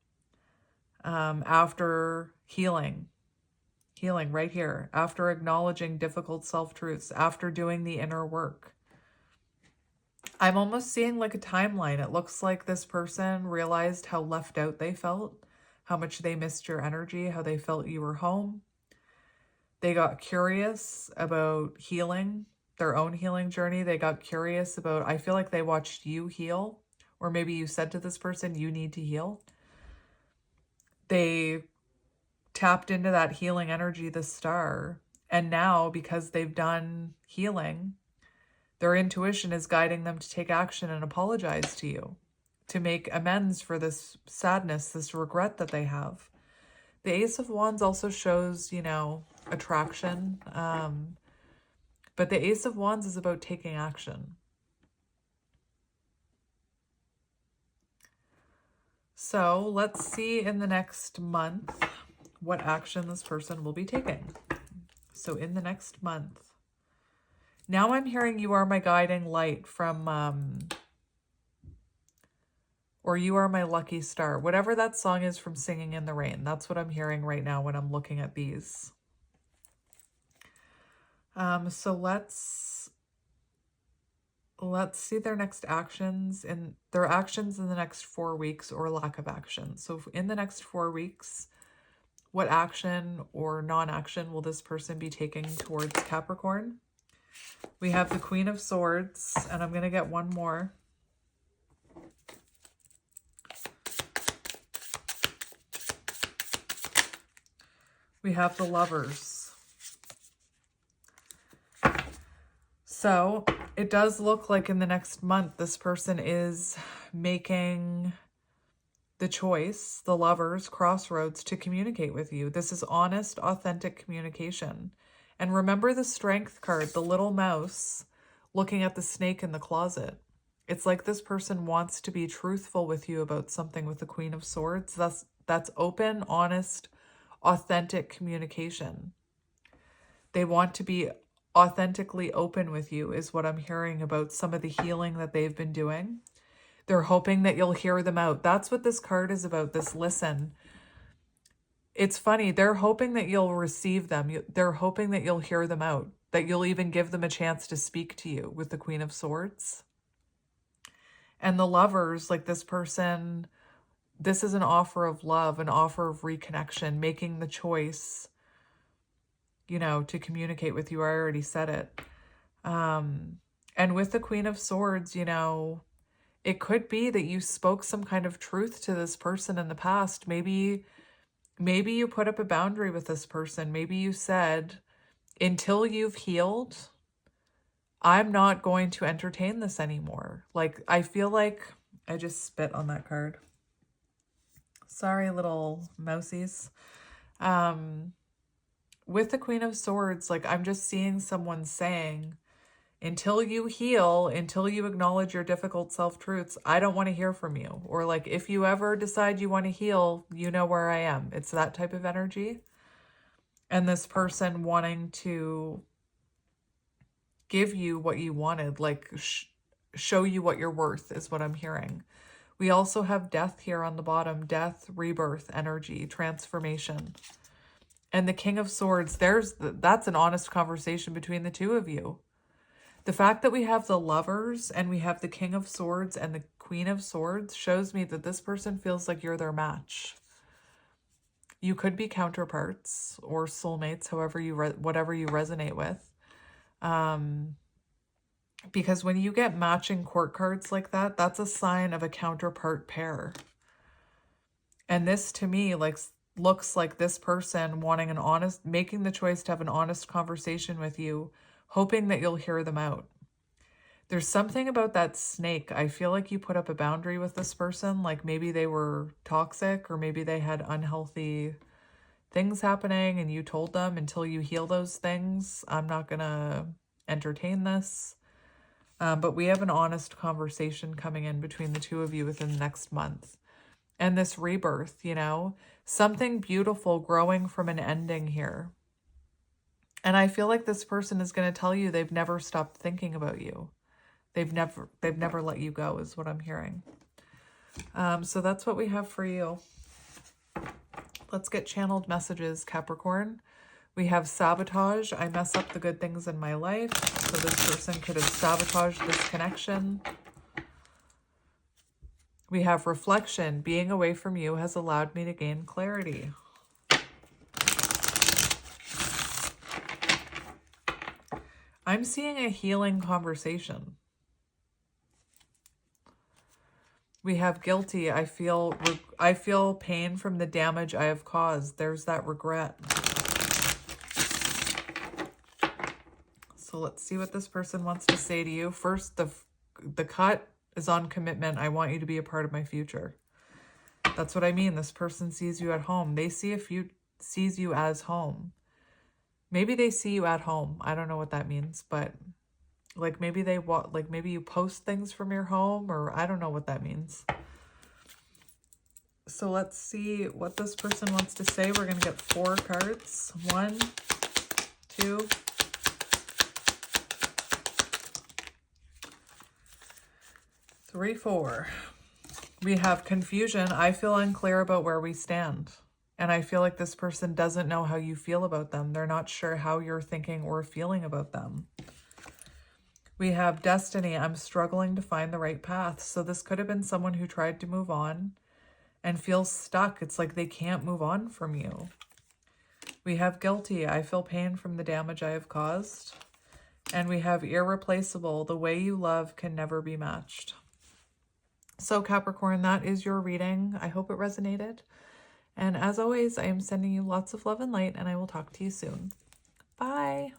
After healing right here, after acknowledging difficult self-truths, after doing the inner work. I'm almost seeing like a timeline. It looks like this person realized how left out they felt, how much they missed your energy, how they felt you were home. They got curious about healing, their own healing journey. They got curious about, I feel like they watched you heal, or maybe you said to this person, you need to heal. They tapped into that healing energy, the star. And now, because they've done healing, their intuition is guiding them to take action and apologize to you, to make amends for this sadness, this regret that they have. The Ace of Wands also shows, you know, attraction. But the Ace of Wands is about taking action. So let's see in the next month what action this person will be taking. So in the next month. Now I'm hearing You Are My Guiding Light from, or You Are My Lucky Star. Whatever that song is from Singing in the Rain. That's what I'm hearing right now when I'm looking at these. So let's see their next actions and their actions in the next 4 weeks, or lack of action. So in the next 4 weeks, what action or non-action will this person be taking towards Capricorn? We have the Queen of Swords, and I'm going to get one more. We have the Lovers. So it does look like in the next month, this person is making the choice, the Lovers, crossroads, to communicate with you. This is honest, authentic communication. And remember the Strength card, the little mouse looking at the snake in the closet. It's like this person wants to be truthful with you about something with the Queen of Swords. That's open, honest, authentic communication. They want to be authentically open with you, is what I'm hearing about some of the healing that they've been doing. They're hoping that you'll hear them out. That's what this card is about, this listen. It's funny, they're hoping that you'll receive them. They're hoping that you'll hear them out, that you'll even give them a chance to speak to you with the Queen of Swords. And the Lovers, like this person, this is an offer of love, an offer of reconnection, making the choice, you know, to communicate with you. I already said it. And with the Queen of Swords, you know, it could be that you spoke some kind of truth to this person in the past. Maybe you put up a boundary with this person. Maybe you said, until you've healed, I'm not going to entertain this anymore. Like, I feel like I just spit on that card. Sorry, little mousies. With the Queen of Swords, like, I'm just seeing someone saying, until you heal, until you acknowledge your difficult self-truths, I don't want to hear from you. Or like, if you ever decide you want to heal, you know where I am. It's that type of energy. And this person wanting to give you what you wanted, like show you what you're worth, is what I'm hearing. We also have Death here on the bottom. Death, rebirth, energy, transformation. And the King of Swords, that's an honest conversation between the two of you. The fact that we have the Lovers and we have the King of Swords and the Queen of Swords shows me that this person feels like you're their match. You could be counterparts or soulmates, whatever you resonate with. Because when you get matching court cards like that, that's a sign of a counterpart pair. And this to me looks like this person wanting making the choice to have an honest conversation with you, hoping that you'll hear them out. There's something about that snake. I feel like you put up a boundary with this person. Like maybe they were toxic, or maybe they had unhealthy things happening and you told them, until you heal those things, I'm not going to entertain this. But we have an honest conversation coming in between the two of you within the next month. And this rebirth, you know, something beautiful growing from an ending here. And I feel like this person is going to tell you they've never stopped thinking about you. They've never let you go, is what I'm hearing. So that's what we have for you. Let's get channeled messages, Capricorn. We have sabotage. I mess up the good things in my life. So this person could have sabotaged this connection. We have reflection. Being away from you has allowed me to gain clarity. I'm seeing a healing conversation. We have guilty. I feel pain from the damage I have caused. There's that regret. So let's see what this person wants to say to you. First, the cut is on commitment. I want you to be a part of my future. That's what I mean. This person sees you at home. They sees you as home. Maybe they see you at home. I don't know what that means, but like maybe maybe you post things from your home, or I don't know what that means. So let's see what this person wants to say. We're going to get 4 cards. 1, 2, 3, 4. We have confusion. I feel unclear about where we stand. And I feel like this person doesn't know how you feel about them. They're not sure how you're thinking or feeling about them. We have destiny. I'm struggling to find the right path. So this could have been someone who tried to move on and feels stuck. It's like they can't move on from you. We have guilty. I feel pain from the damage I have caused. And we have irreplaceable. The way you love can never be matched. So Capricorn, that is your reading. I hope it resonated. And as always, I am sending you lots of love and light, and I will talk to you soon. Bye.